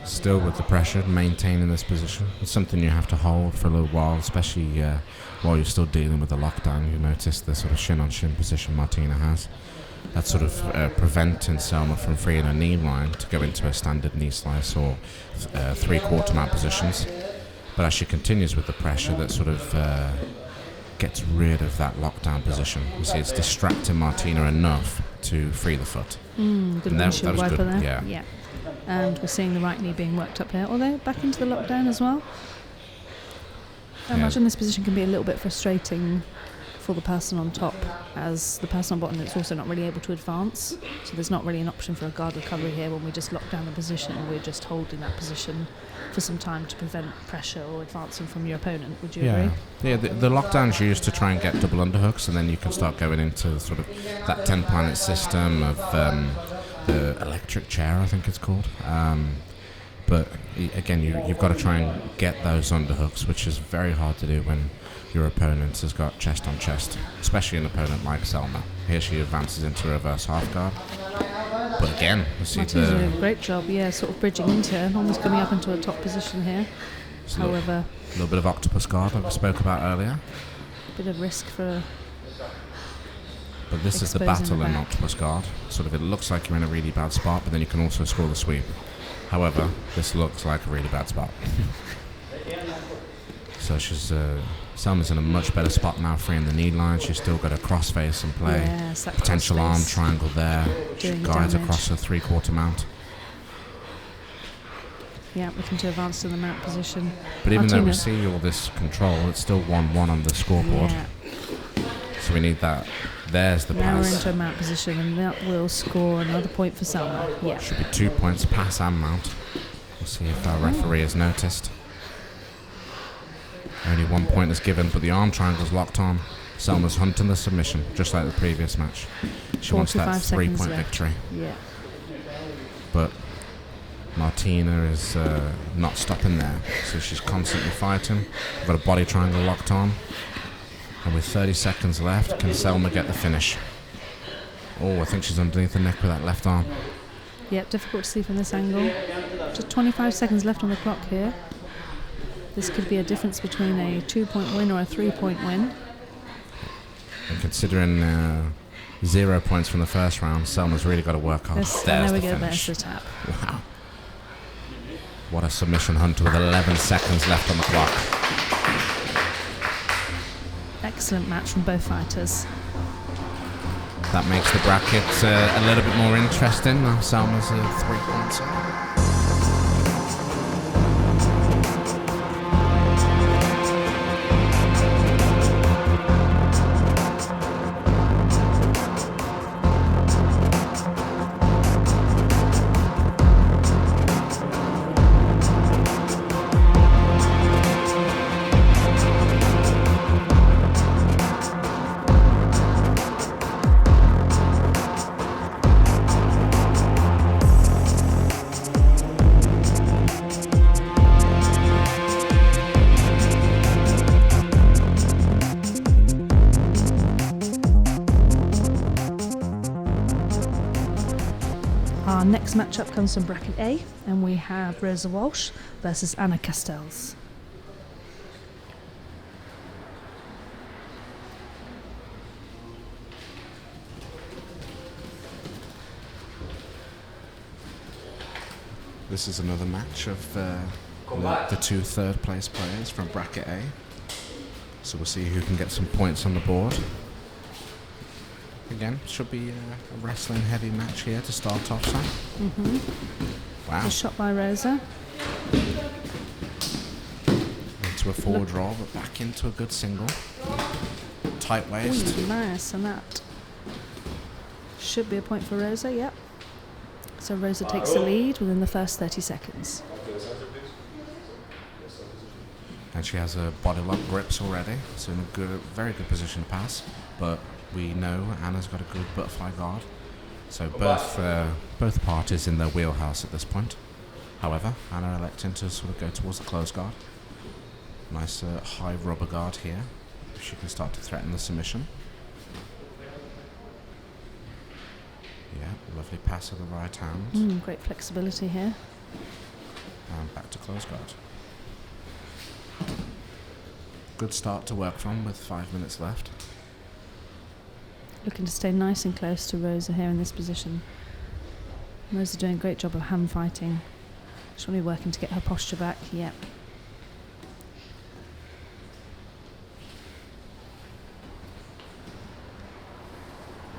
Still with the pressure, maintaining this position. It's something you have to hold for a little while, especially while you're still dealing with the lockdown. You notice the sort of shin-on-shin position Martina has. That's sort of preventing Selma from freeing her knee line to go into a standard knee slice or three-quarter mount positions. But as she continues with the pressure, that sort of gets rid of that lockdown position. You see, it's distracting Martina enough to free the foot. Good windshield wiper good, there. Yeah. And we're seeing the right knee being worked up here, although back into the lockdown as well. I imagine this position can be a little bit frustrating for the person on top, as the person on bottom is also not really able to advance. So there's not really an option for a guard recovery here. When we just lock down the position, we're just holding that position for some time to prevent pressure or advancing from your opponent. Would you agree? Yeah, the lockdown's used to try and get double underhooks, and then you can start going into sort of that 10-planet system of the electric chair, I think it's called. But again, you've got to try and get those underhooks, which is very hard to do when your opponent has got chest on chest, especially an opponent like Selma. Here she advances into reverse half guard. But again, you see Martin's doing a great job, sort of bridging into it, almost coming up into a top position here. However, a little bit of octopus guard like we spoke about earlier. A bit of risk for. But this is the battle in octopus guard. Sort of, it looks like you're in a really bad spot, but then you can also score the sweep. However, this looks like a really bad spot. So she's Selma's in a much better spot now, freeing the knee line. She's still got a crossface in play. Yes, that potential arm triangle there. She guides damage across her 3/4 mount. Yeah, looking to advance to the mount position. But even though we see all this control, it's still 1-1 on the scoreboard. Yeah. So we need that. There's the now pass. we're into a mount position, and that will score another point for Selma. Yeah. Should be 2 points, pass and mount. We'll see if our referee has noticed. Only 1 point is given, but the arm triangle's locked on. Selma's hunting the submission, just like the previous match. She wants that 3-point victory. Yeah. But Martina is not stopping there, so she's constantly fighting. We've got a body triangle locked on. And with 30 seconds left, can Selma get the finish? Oh, I think she's underneath the neck with that left arm. Yeah, difficult to see from this angle. Just 25 seconds left on the clock here. This could be a difference between a 2-point win or a 3-point win. And considering 0 points from the first round, Selma's really got to work hard. There we go, there's the tap. Wow. What a submission hunter with 11 seconds left on the clock. Excellent match from both fighters. That makes the bracket a little bit more interesting. Now Selma's 3 points up. Our next matchup comes from bracket A, and we have Rosa Walsh versus Anna Castells. This is another match of the 2 third-place players from bracket A. So we'll see who can get some points on the board. Again, should be a wrestling heavy match here to start off, Sam. Wow. A shot by Rosa. Into a forward roll, but back into a good single. Tight waist. Ooh, nice, and that should be a point for Rosa, yep. So Rosa takes the lead within the first 30 seconds. And she has her body lock grips already, so in a very good position to pass. But we know Anna's got a good butterfly guard, so both parties in their wheelhouse at this point. However, Anna electing to sort of go towards the close guard. Nice high rubber guard here. She can start to threaten the submission. Yeah, lovely pass of the right hand. Great flexibility here. And back to close guard. Good start to work from with 5 minutes left. Looking to stay nice and close to Rosa here in this position. Rosa doing a great job of hand fighting. She's really working to get her posture back. Yep.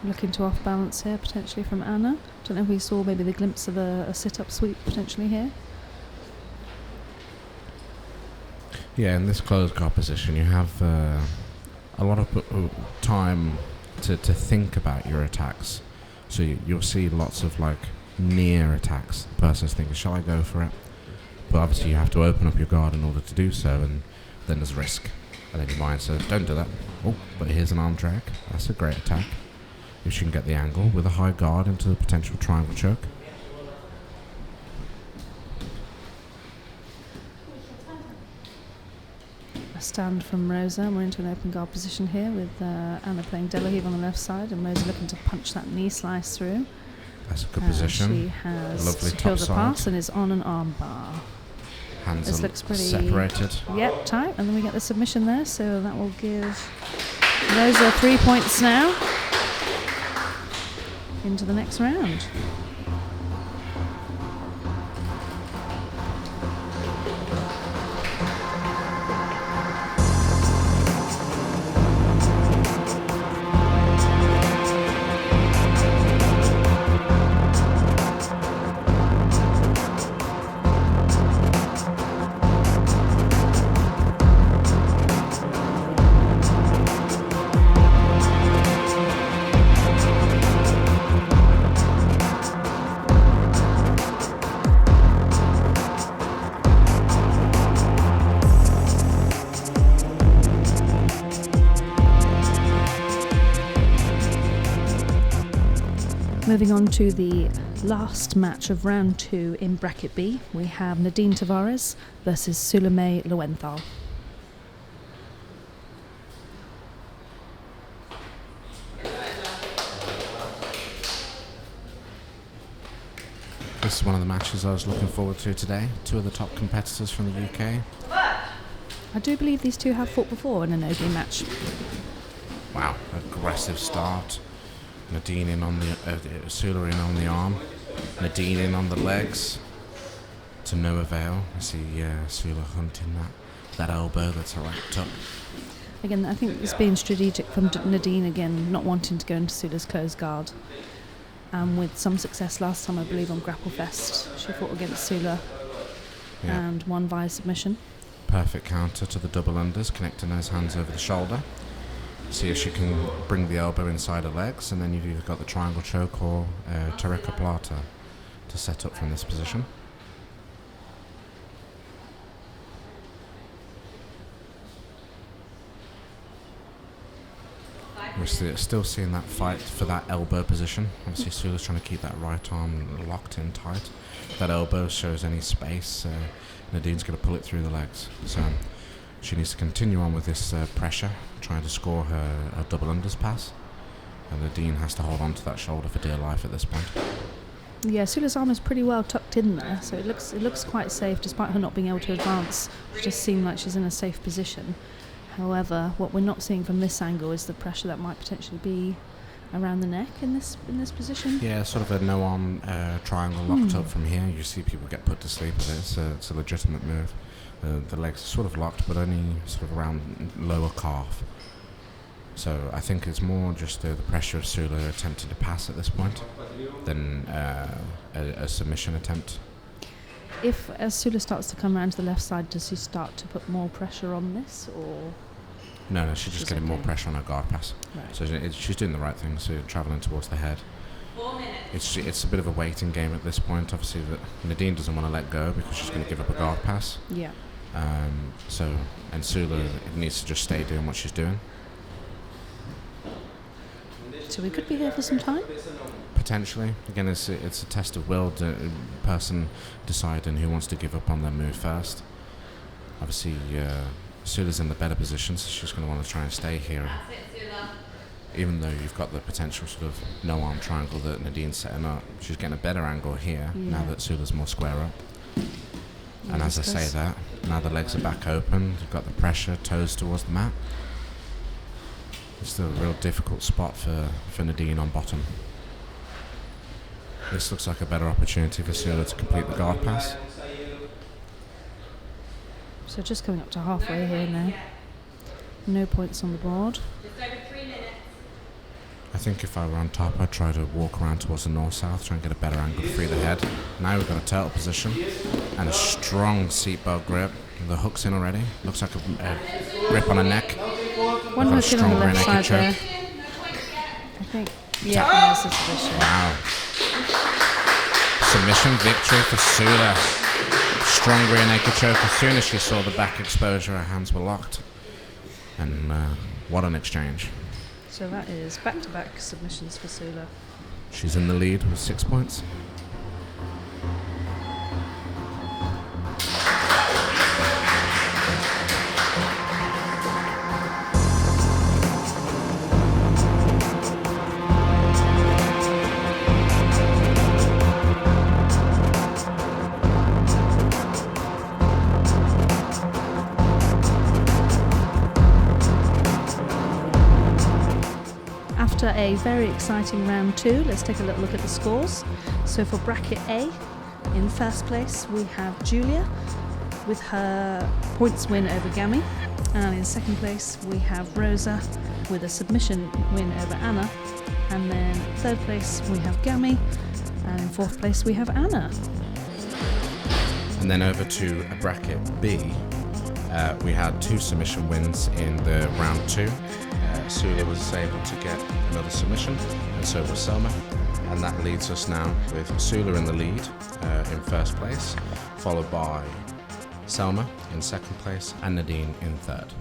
Looking to off balance here potentially from Anna. Don't know if we saw maybe the glimpse of a sit-up sweep potentially here. Yeah, in this closed guard position, you have a lot of time to think about your attacks. So you'll see lots of like near attacks. The person's thinking, shall I go for it? But obviously you have to open up your guard in order to do so, and then there's risk. And then your mind says, don't do that. Oh, but here's an arm drag. That's a great attack. If she can get the angle with a high guard into the potential triangle choke. A stand from Rosa. We're into an open guard position here with Anna playing Della Heave on the left side, and Rosa looking to punch that knee slice through. That's a good position. She has lovely secured top the pass side. and is on an arm bar. Hands This are looks pretty separated. Yep, tight, and then we get the submission there, so that will give Rosa 3 points now into the next round. Moving on to the last match of round 2 in bracket B, we have Nadine Tavares versus Suleme Lowenthal. This is one of the matches I was looking forward to today. 2 of the top competitors from the UK. I do believe these two have fought before in an OB match. Wow, aggressive start. Nadine in on the Sula in on the arm. Nadine in on the legs. To no avail. I see Sula hunting that elbow that's wrapped up. Again, I think it's being strategic from Nadine again, not wanting to go into Sula's closed guard. With some success last time, I believe, on Grapple Fest. She fought against Sula and won via submission. Perfect counter to the double unders, connecting those hands over the shoulder. See if she can bring the elbow inside her legs, and then you've either got the triangle choke or Tereka Plata to set up from this position. We're still seeing that fight for that elbow position. Obviously Sula's trying to keep that right arm locked in tight. If that elbow shows any space, Nadine's going to pull it through the legs. So she needs to continue on with this pressure, trying to score her double unders pass. And Nadine has to hold on to that shoulder for dear life at this point. Yeah, Sula's arm is pretty well tucked in there, so it looks quite safe despite her not being able to advance. It just seems like she's in a safe position. However, what we're not seeing from this angle is the pressure that might potentially be around the neck in this position. Yeah, sort of a no-arm triangle locked up from here. You see people get put to sleep with it. It's a legitimate move. The legs are sort of locked, but only sort of around lower calf. So I think it's more just the pressure of Sula attempting to pass at this point than a submission attempt. If as Sula starts to come around to the left side, does she start to put more pressure on this, or...? No, she's just getting more pressure on her guard pass. Right. So she's doing the right thing, so travelling towards the head. 4 minutes. It's a bit of a waiting game at this point. Obviously, that Nadine doesn't want to let go because she's going to give up a guard pass. Yeah. And Sula needs to just stay doing what she's doing. So we could be here for some time? Potentially. Again, it's a test of will, person deciding who wants to give up on their move first. Obviously, Sula's in the better position, so she's going to want to try and stay here. Even though you've got the potential sort of no-arm triangle that Nadine's setting up, she's getting a better angle here now that Sula's more square up. And as I say that, now the legs are back open, you've got the pressure, toes towards the mat. It's still a real difficult spot for Nadine on bottom. This looks like a better opportunity for Sula to complete the guard pass. So just coming up to halfway here now. No points on the board. I think if I were on top, I'd try to walk around towards the north-south, try and get a better angle to free the head. Now we've got a turtle position and a strong seatbelt grip. The hook's in already. Looks like a grip on her neck. One hook in on the left side choke. there. I think, yeah, there's a submission. Wow. Submission victory for Zola. Strong rear naked choke. As soon as she saw the back exposure, her hands were locked. And what an exchange. So that is back-to-back submissions for Zola. She's in the lead with 6 points. After a very exciting round 2, let's take a little look at the scores. So for bracket A, in first place we have Julia with her points win over Gami, and in second place we have Rosa with a submission win over Anna, and then third place we have Gami, and in fourth place we have Anna. And then over to bracket B, we had 2 submission wins in the round 2. Zola was able to get another submission, and so was Selma. And that leads us now with Zola in the lead in first place, followed by Selma in second place and Nadine in third.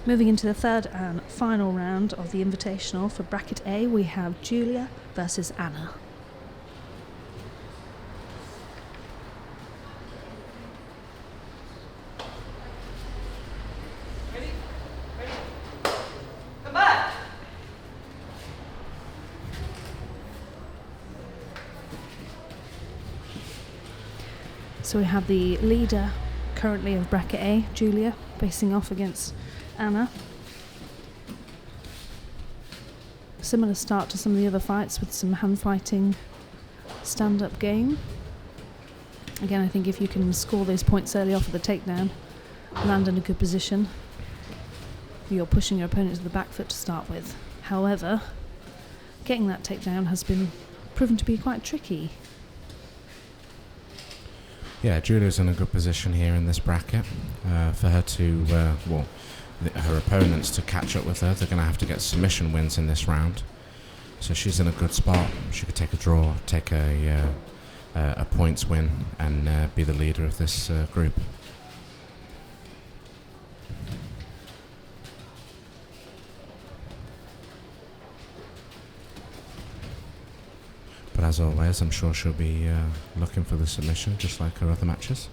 Moving into the third and final round of the Invitational, for bracket A we have Julia versus Anna. Come back! So we have the leader currently of bracket A, Julia, facing off against Anna. Similar start to some of the other fights with some hand fighting stand-up game. Again, I think if you can score those points early off of the takedown, land in a good position, you're pushing your opponent to the back foot to start with. However, getting that takedown has been proven to be quite tricky. Yeah, Julia's in a good position here in this bracket. For her to, her opponents to catch up with her, they're going to have to get submission wins in this round. So she's in a good spot. She could take a draw, take a points win, and be the leader of this group. But as always, I'm sure she'll be looking for the submission, just like her other matches.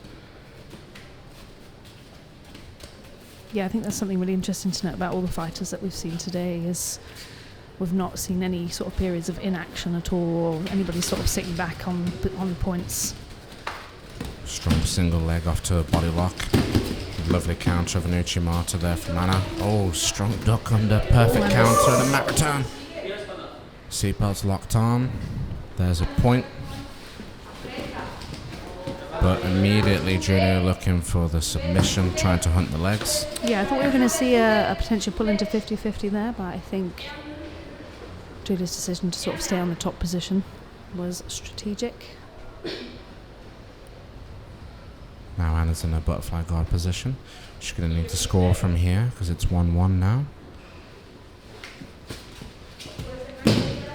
Yeah, I think that's something really interesting to note about all the fighters that we've seen today, is we've not seen any sort of periods of inaction at all, or anybody sort of sitting back on points. Strong single leg off to a body lock. Lovely counter of an Uchimata there from Anna. Oh, strong duck under, perfect counter and a mat return. Seatbelts locked on. There's a point. But immediately Julia looking for the submission, trying to hunt the legs. Yeah, I thought we were going to see a potential pull into 50-50 there, but I think Julia's decision to sort of stay on the top position was strategic. Now Anna's in a butterfly guard position. She's going to need to score from here because it's 1-1 now.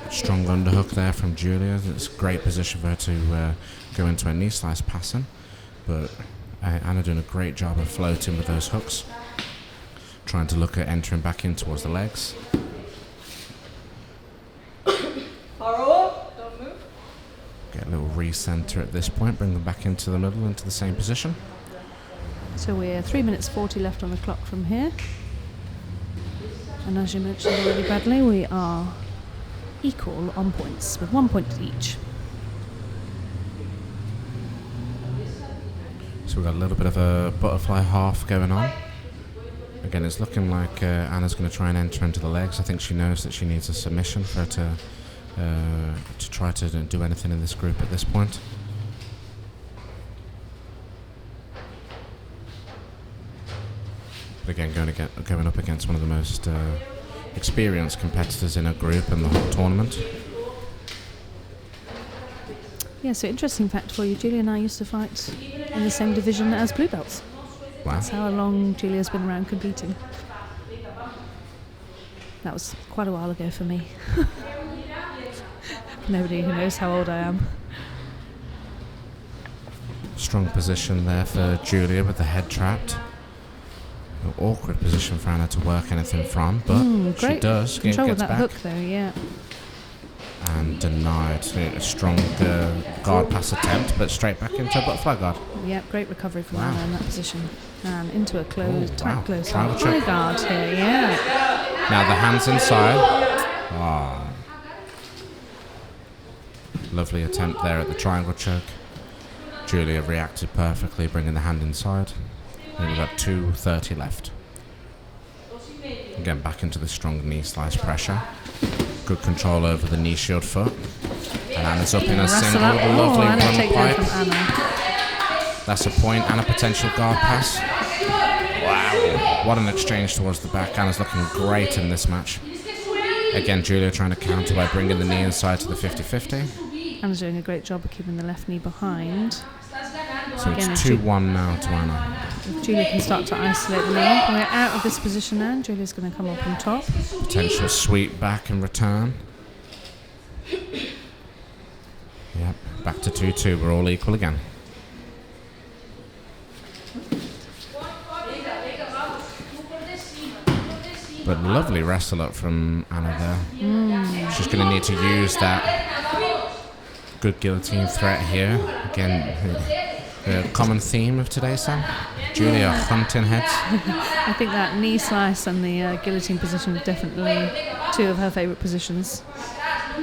Strong underhook there from Julia. It's a great position for her to go into a knee slice passing. But Anna doing a great job of floating with those hooks. Trying to look at entering back in towards the legs. Power up, don't move. Get a little recenter at this point, bring them back into the middle, into the same position. So we're 3 minutes 40 left on the clock from here. And as you mentioned already, Bradley, we are equal on points with 1 point each. So we've got a little bit of a butterfly half going on. Again, it's looking like Anna's going to try and enter into the legs. I think she knows that she needs a submission for her to try to do anything in this group at this point. But again, going up against one of the most experienced competitors in a group in the whole tournament. Yeah, so interesting fact for you, Julia and I used to fight in the same division as blue belts. Wow. That's how long Julia's been around competing. That was quite a while ago for me. Nobody who knows how old I am. Strong position there for Julia with the head trapped. An awkward position for Anna to work anything from, but she does. Control with gets that back. hook though, yeah. And denied. A strong guard pass attempt, but straight back into a butterfly guard. Yeah, great recovery from Anna in that position. And into a closed, tight close Triangle high choke. guard here, yeah. Now the hands inside. Oh. Lovely attempt there at the triangle choke. Julia reacted perfectly, bringing the hand inside. And we've got 2:30 left. Again, back into the strong knee slice pressure. Good control over the knee shield foot. And Anna's up in a single. Lovely Anna run take pipe. that from Anna. That's a point and a potential guard pass. Wow. What an exchange towards the back. Anna's looking great in this match. Again, Julia trying to counter by bringing the knee inside to the 50-50. Anna's doing a great job of keeping the left knee behind. So Again, it's if 2-1 now to Anna. If Julia can start to isolate the knee. We're out of this position now. Julia's going to come up on top. Potential sweep back in return. Yep, back to 2-2. We're all equal again. But lovely wrestle up from Anna there. She's going to need to use that good guillotine threat here. Again, the common theme of today's Sam. Julia hunting heads. I think that knee slice and the guillotine position are definitely two of her favourite positions.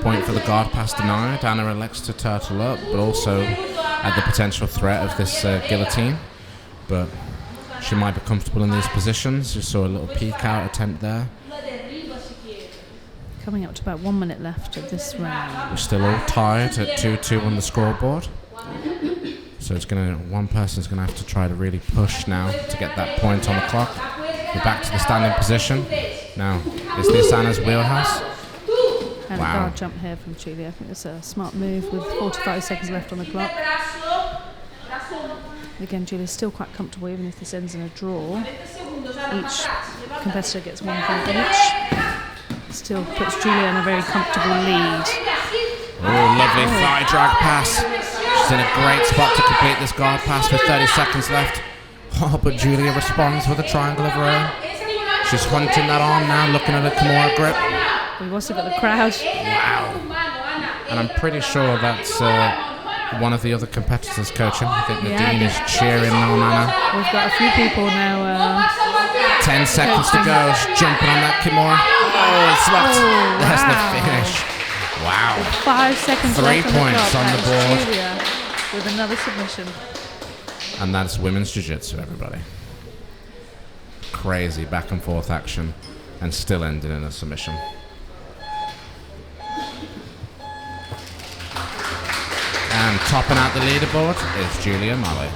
Point for the guard pass denied. Anna elects to turtle up, but also at the potential threat of this guillotine. But she might be comfortable in these positions. You saw a little peek out attempt there. Coming up to about 1 minute left of this round. We're still all tied at 2-2 on the scoreboard. So it's one person's gonna have to try to really push now to get that point on the clock. We're back to the standing position. Now, is this Anna's wheelhouse? And a guard jump here from Julia. I think it's a smart move with 45 seconds left on the clock. Again, Julia's still quite comfortable even if this ends in a draw. Each competitor gets 1 point each. Still puts Julia in a very comfortable lead. Oh, lovely thigh drag pass. She's in a great spot to complete this guard pass with 30 seconds left. Oh, but Julia responds with a triangle of her own. She's hunting that arm now, looking at a Kimura grip. We've also got the crowd. Wow. And I'm pretty sure that's one of the other competitors coaching. I think Nadine is cheering on Anna. We've got a few people now. 10 seconds to go. She's jumping on that Kimura. Oh, it's locked. That's the finish. Wow. 5 seconds 3 left points on the board. Julia with another submission. And that's women's jiu-jitsu, everybody. Crazy back and forth action and still ending in a submission. And topping out the leaderboard is Julia Malay.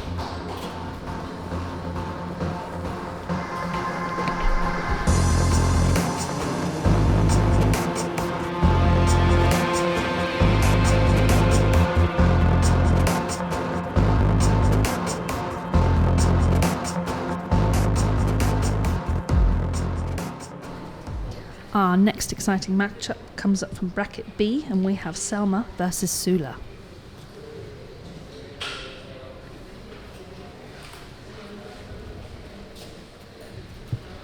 Our next exciting matchup comes up from bracket B, and we have Selma versus Zola.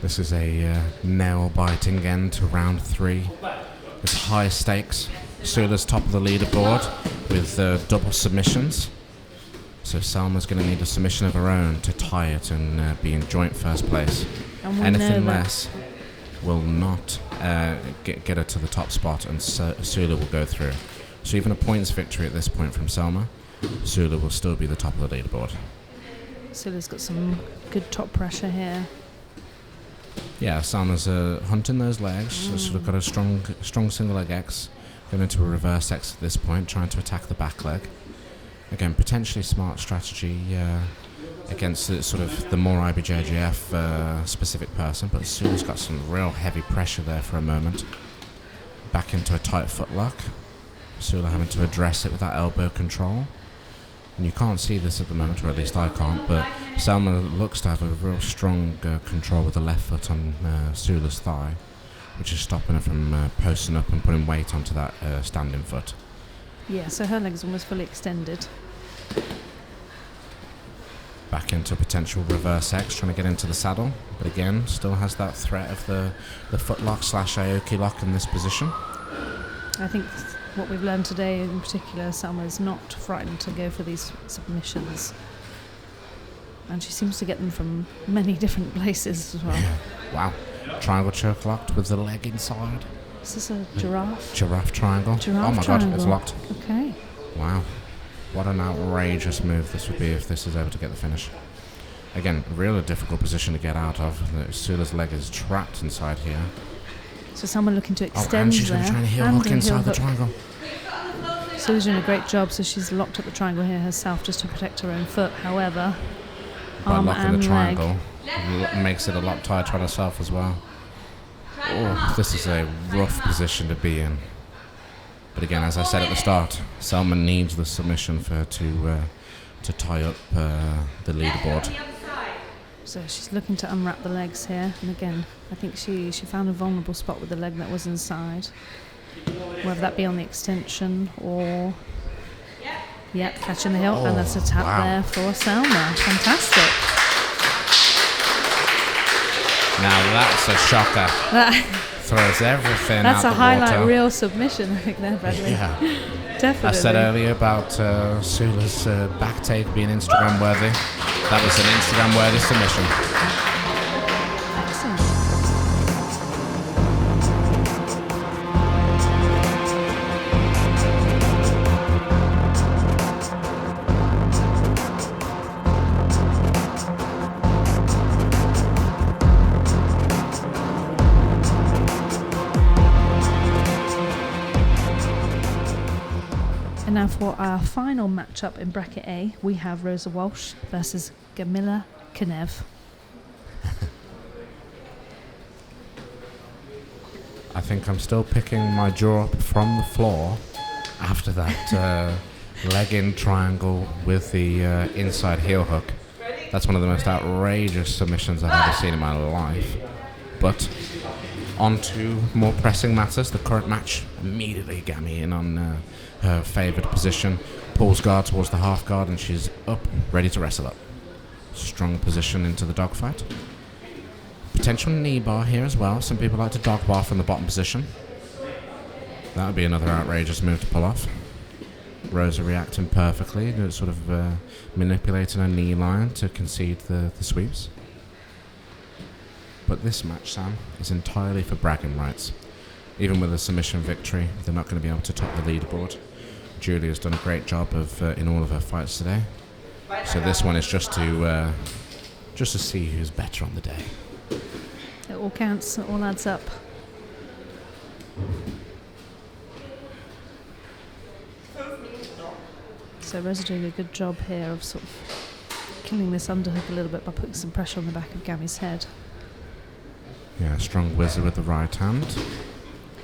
This is a nail-biting end to round 3. It's high stakes. Zola's top of the leaderboard with double submissions. So Selma's going to need a submission of her own to tie it and be in joint first place. Anything less will not get her to the top spot, and Zola will go through. So even a points victory at this point from Selma, Zola will still be the top of the leaderboard. Zola's got some good top pressure here. Yeah, Selma's hunting those legs. So sort of got a strong single leg X, going into a reverse X at this point, trying to attack the back leg. Again, potentially smart strategy against sort of the more IBJJF specific person, but Zola's got some real heavy pressure there for a moment. Back into a tight footlock. Zola having to address it with that elbow control. And you can't see this at the moment, or at least I can't, but Selma looks to have a real strong control with the left foot on Zola's thigh, which is stopping her from posting up and putting weight onto that standing foot. Yeah, so her leg's almost fully extended. Back into a potential reverse X, trying to get into the saddle, but again, still has that threat of the footlock / Aoki lock in this position. I think what we've learned today in particular, Selma's not frightened to go for these submissions. And she seems to get them from many different places as well. Yeah. Wow. Triangle choke locked with the leg inside. Is this a giraffe? Giraffe triangle. Giraffe oh my triangle. god, it's locked. Okay. Wow. What an outrageous move this would be if this is able to get the finish. Again, really difficult position to get out of. Zola's leg is trapped inside here. So someone looking to extend and she's there. trying to heel hook inside the triangle. Zola's doing a great job, so she's locked up the triangle here herself just to protect her own foot. However, by arm locking and the triangle, leg makes it a lot tighter on herself as well. Oh, this is a rough position to be in. But again, as I said at the start, Selma needs the submission for her to tie up the leaderboard. So she's looking to unwrap the legs here, and again, I think she found a vulnerable spot with the leg that was inside, whether that be on the extension or catching the heel, and that's a tap there for Selma. Fantastic. Now that's a shocker. Throws everything out the water. That's a highlight reel submission, I think there, Bradley. Yeah. Definitely. I said earlier about Zola's back take being Instagram worthy. That was an Instagram worthy submission. Excellent. And now for our final matchup in bracket A, we have Rosa Walsh versus Gamila Knev. I think I'm still picking my jaw up from the floor after that leg-in triangle with the inside heel hook. That's one of the most outrageous submissions I've ever seen in my life. But on to more pressing matters. The current match, immediately Gammy in on her favoured position. Pulls guard towards the half guard and she's up, ready to wrestle up. Strong position into the dogfight. Potential knee bar here as well. Some people like to dog bar from the bottom position. That would be another outrageous move to pull off. Rosa reacting perfectly, sort of manipulating her knee line to concede the sweeps. But this match, Sam, is entirely for bragging rights. Even with a submission victory, they're not going to be able to top the leaderboard. Julia's done a great job of in all of her fights today. So this one is just to see who's better on the day. It all counts, it all adds up. So Rosa doing a good job here of sort of killing this underhook a little bit by putting some pressure on the back of Gammy's head. Yeah, strong whizzer with the right hand.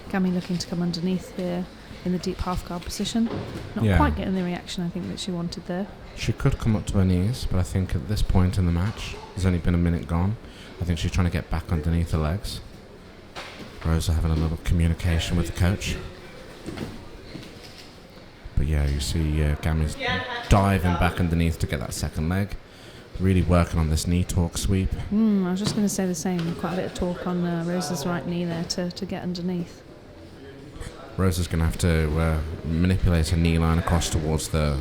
Gammy looking to come underneath here in the deep half guard position. Not quite getting the reaction I think that she wanted there. She could come up to her knees, but I think at this point in the match, there's only been a minute gone. I think she's trying to get back underneath her legs. Rosa having a little communication with the coach. But yeah, you see Gammy's diving back underneath to get that second leg. Really working on this knee torque sweep. I was just going to say the same. Quite a bit of torque on Rosa's right knee there to get underneath. Rosa's going to have to manipulate her knee line across towards the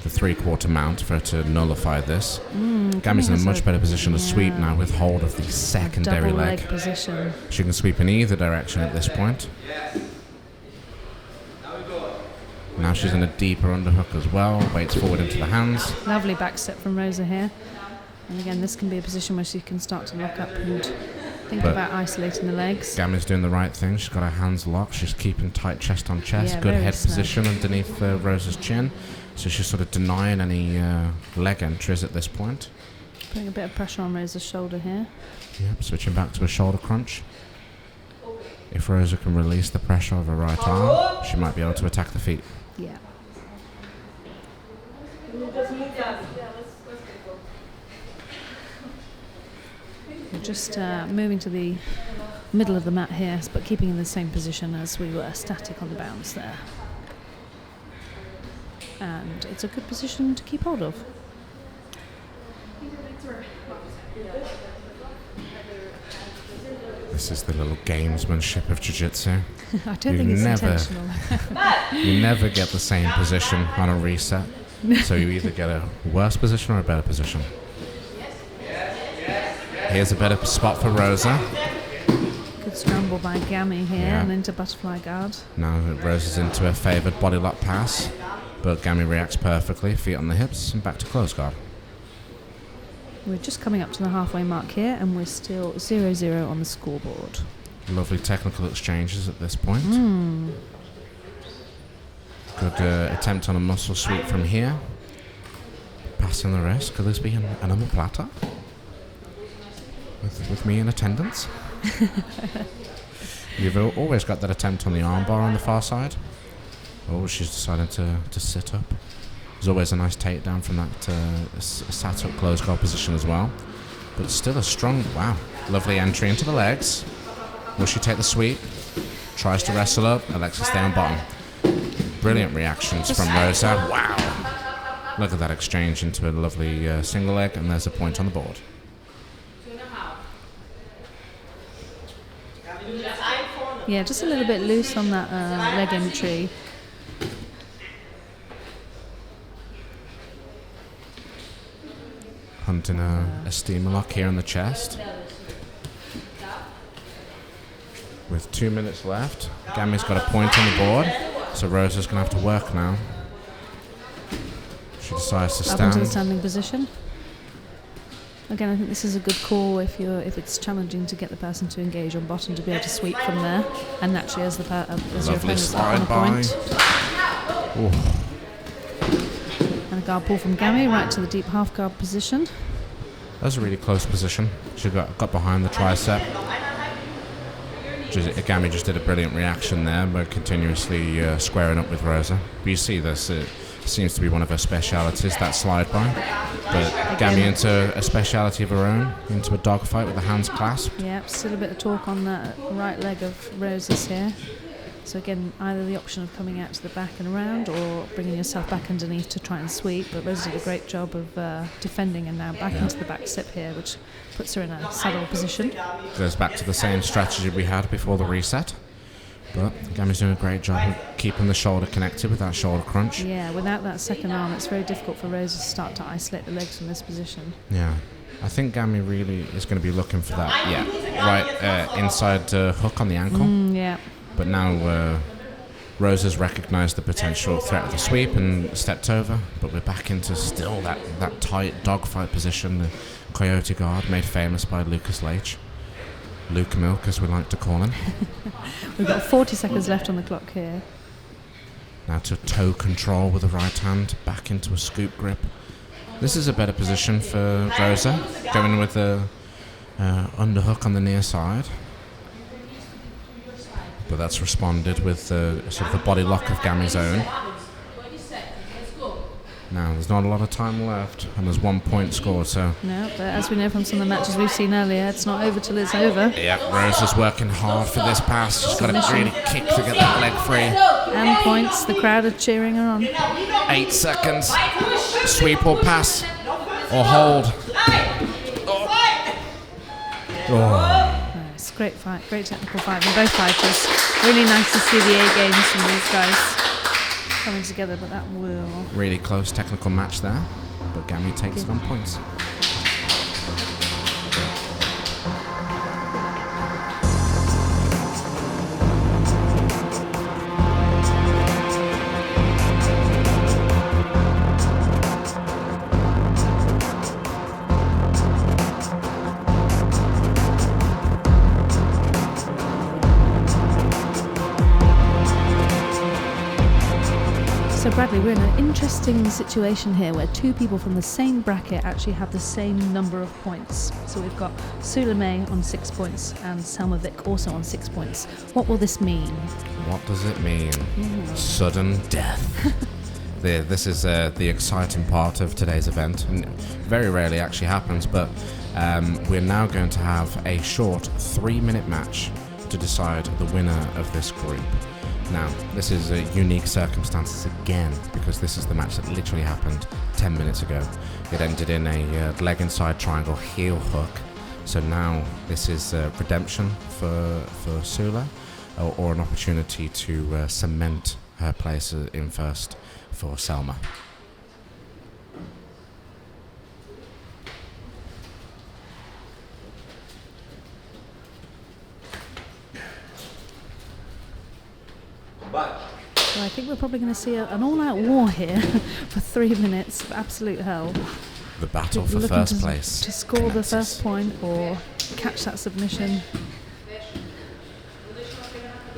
3/4 mount for her to nullify this. Gami's in a much better position to sweep now with hold of the secondary double leg. position. She can sweep in either direction at this point. Now she's in a deeper underhook as well, weights forward into the hands. Lovely back step from Rosa here. And again, this can be a position where she can start to lock up and think about isolating the legs. Gami's doing the right thing. She's got her hands locked. She's keeping tight chest on chest. Yeah, Good very head snug. position underneath Rosa's chin. So she's sort of denying any leg entries at this point. Putting a bit of pressure on Rosa's shoulder here. Yep, switching back to a shoulder crunch. If Rosa can release the pressure of her right arm, she might be able to attack the feet. Yeah. We're just moving to the middle of the mat here, but keeping in the same position as we were static on the bounce there. And it's a good position to keep hold of. This is the little gamesmanship of jiu-jitsu. I don't think it's intentional. You never get the same position on a reset. So you either get a worse position or a better position. Here's a better spot for Rosa. Good scramble by Gami here and into butterfly guard. Now Rosa's into a favoured body lock pass, but Gami reacts perfectly, feet on the hips, and back to close guard. We're just coming up to the halfway mark here, and we're still 0-0 on the scoreboard. Lovely technical exchanges at this point. Good attempt on a muscle sweep from here. Passing the wrist. Could this be an omoplata? With me in attendance? You've always got that attempt on the armbar on the far side. Oh, she's decided to sit up. There's always a nice takedown from that sat up close guard position as well. But still a strong, wow, lovely entry into the legs. Will she take the sweep? Tries to wrestle up, elects to stay on bottom. Brilliant reactions from Rosa. Wow. Look at that exchange into a lovely single leg, and there's a point on the board. Yeah, just a little bit loose on that leg entry. Hunting a steamer lock here in the chest. With 2 minutes left, Gami's got a point on the board, so Rosa's going to have to work now. She decides to stand. Up into the standing position. Again, I think this is a good call if it's challenging to get the person to engage on bottom to be able to sweep from there, and naturally as your opponent's up on the point. Ooh. And a guard pull from Gami right to the deep half guard position. That was a really close position. She got behind the tricep. Gami just did a brilliant reaction there, but continuously squaring up with Rosa. But you see this, it seems to be one of her specialities, that slide by. But Gami into a speciality of her own, into a dogfight with the hands clasped. Yeah, still a bit of torque on that right leg of Rosa's here. So again, either the option of coming out to the back and around, or bringing yourself back underneath to try and sweep. But Rosa did a great job of defending, and now back into the back step here, which puts her in a saddle position. Goes back to the same strategy we had before the reset. But Gami's doing a great job of keeping the shoulder connected with that shoulder crunch. Yeah, without that second arm, it's very difficult for Rosa to start to isolate the legs from this position. Yeah. I think Gami really is going to be looking for that, right inside hook on the ankle. Yeah. But now Rosa's recognised the potential threat of the sweep and stepped over. But we're back into still that tight dogfight position, the coyote guard made famous by Lucas Leitch. Luke Milk, as we like to call him. We've got 40 seconds left on the clock here. Now to toe control with the right hand, back into a scoop grip. This is a better position for Rosa, going with the underhook on the near side. But that's responded with sort of the body lock of Gami's own. Now, there's not a lot of time left, and there's 1 point scored, so... No, but as we know from some of the matches we've seen earlier, it's not over till it's over. Yeah, Rosa's working hard for this pass. She's got to really kick to get that leg free. And points, the crowd are cheering her on. 8 seconds. Sweep or pass, or hold. Oh. Nice. Great fight, great technical fight from both fighters. Really nice to see the A games from these guys coming together, but that will... Really close technical match there, but Gammy takes it on points. So Bradley, we're in an interesting situation here where two people from the same bracket actually have the same number of points. So we've got Zola on 6 points and Selma Vick also on 6 points. What will this mean? What does it mean? Sudden death. This is the exciting part of today's event. And very rarely actually happens, but we're now going to have a short 3-minute match to decide the winner of this group. Now, this is a unique circumstances again, because this is the match that literally happened 10 minutes ago. It ended in a leg inside triangle heel hook. So now this is redemption for Zola, or an opportunity to cement her place in first for Selma. So I think we're probably going to see an all-out war here for 3 minutes of absolute hell. The battle for first place. To score the first point or catch that submission.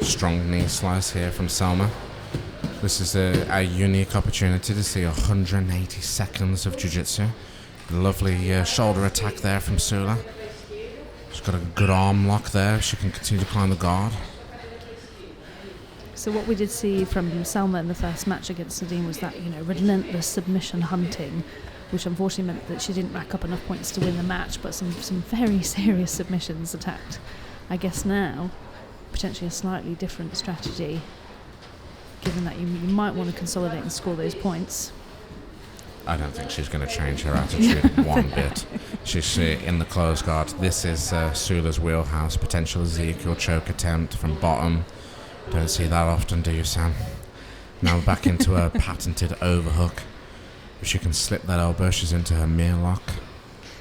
Strong knee slice here from Selma. This is a unique opportunity to see 180 seconds of jiu-jitsu. Lovely shoulder attack there from Zola. She's got a good arm lock there. She can continue to climb the guard. So what we did see from Selma in the first match against Nadine was that, relentless submission hunting, which unfortunately meant that she didn't rack up enough points to win the match, but some very serious submissions attacked. I guess now, potentially a slightly different strategy, given that you might want to consolidate and score those points. I don't think she's going to change her attitude one bit. She's in the closed guard. This is Zola's wheelhouse. Potential Ezekiel choke attempt from bottom. Don't see that often, do you, Sam? Now back into her patented overhook. If she can slip that elbow, she's into her mirror lock.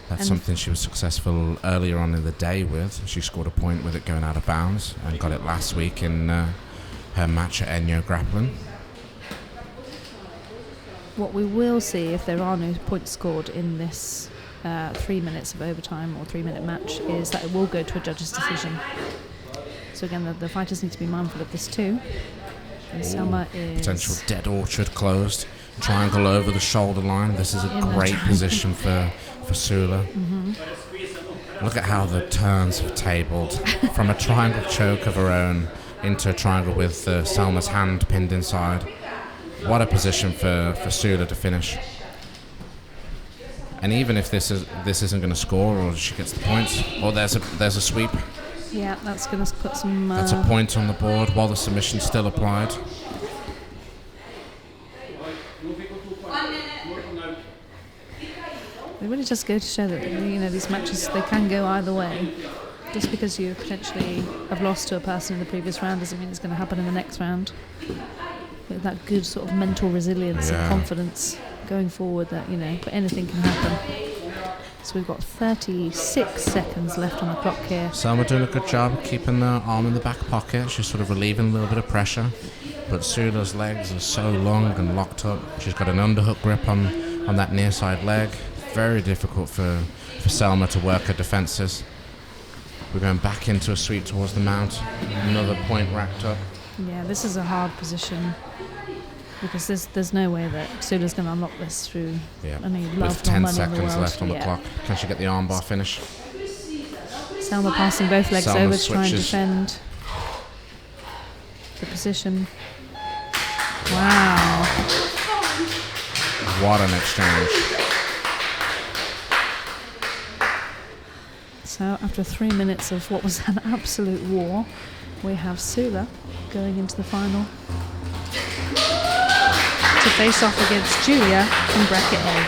That's something she was successful earlier on in the day with. She scored a point with it going out of bounds and got it last week in her match at Enyo Grappling. What we will see, if there are no points scored in this 3 minutes of overtime or 3-minute match, is that it will go to a judge's decision. So again, the fighters need to be mindful of this too. And Selma is... Potential dead orchard closed. Triangle over the shoulder line. This is a great position for Zola. Mm-hmm. Look at how the turns have tabled from a triangle choke of her own into a triangle with Selma's hand pinned inside. What a position for Zola to finish. And even if this isn't going to score, or she gets the points, or there's a sweep. Yeah, that's going to put some... That's a point on the board while the submission's still applied. It really just go to show that these matches, they can go either way. Just because you potentially have lost to a person in the previous round doesn't mean it's going to happen in the next round. With that good sort of mental resilience and confidence going forward that, but anything can happen. So we've got 36 seconds left on the clock here. Selma doing a good job keeping the arm in the back pocket. She's sort of relieving a little bit of pressure. But Zola's legs are so long and locked up. She's got an underhook grip on that near side leg. Very difficult for Selma to work her defences. We're going back into a sweep towards the mount. Another point racked up. Yeah, this is a hard position. Because there's no way that Zola's going to unlock this through any love with 10 money seconds in the world. left on the clock. Can she get the armbar finish? Selma passing both legs Selma over to switches. try and defend the position. Wow. What an exchange. So after 3 minutes of what was an absolute war, we have Zola going into the final to face off against Julia in bracket A.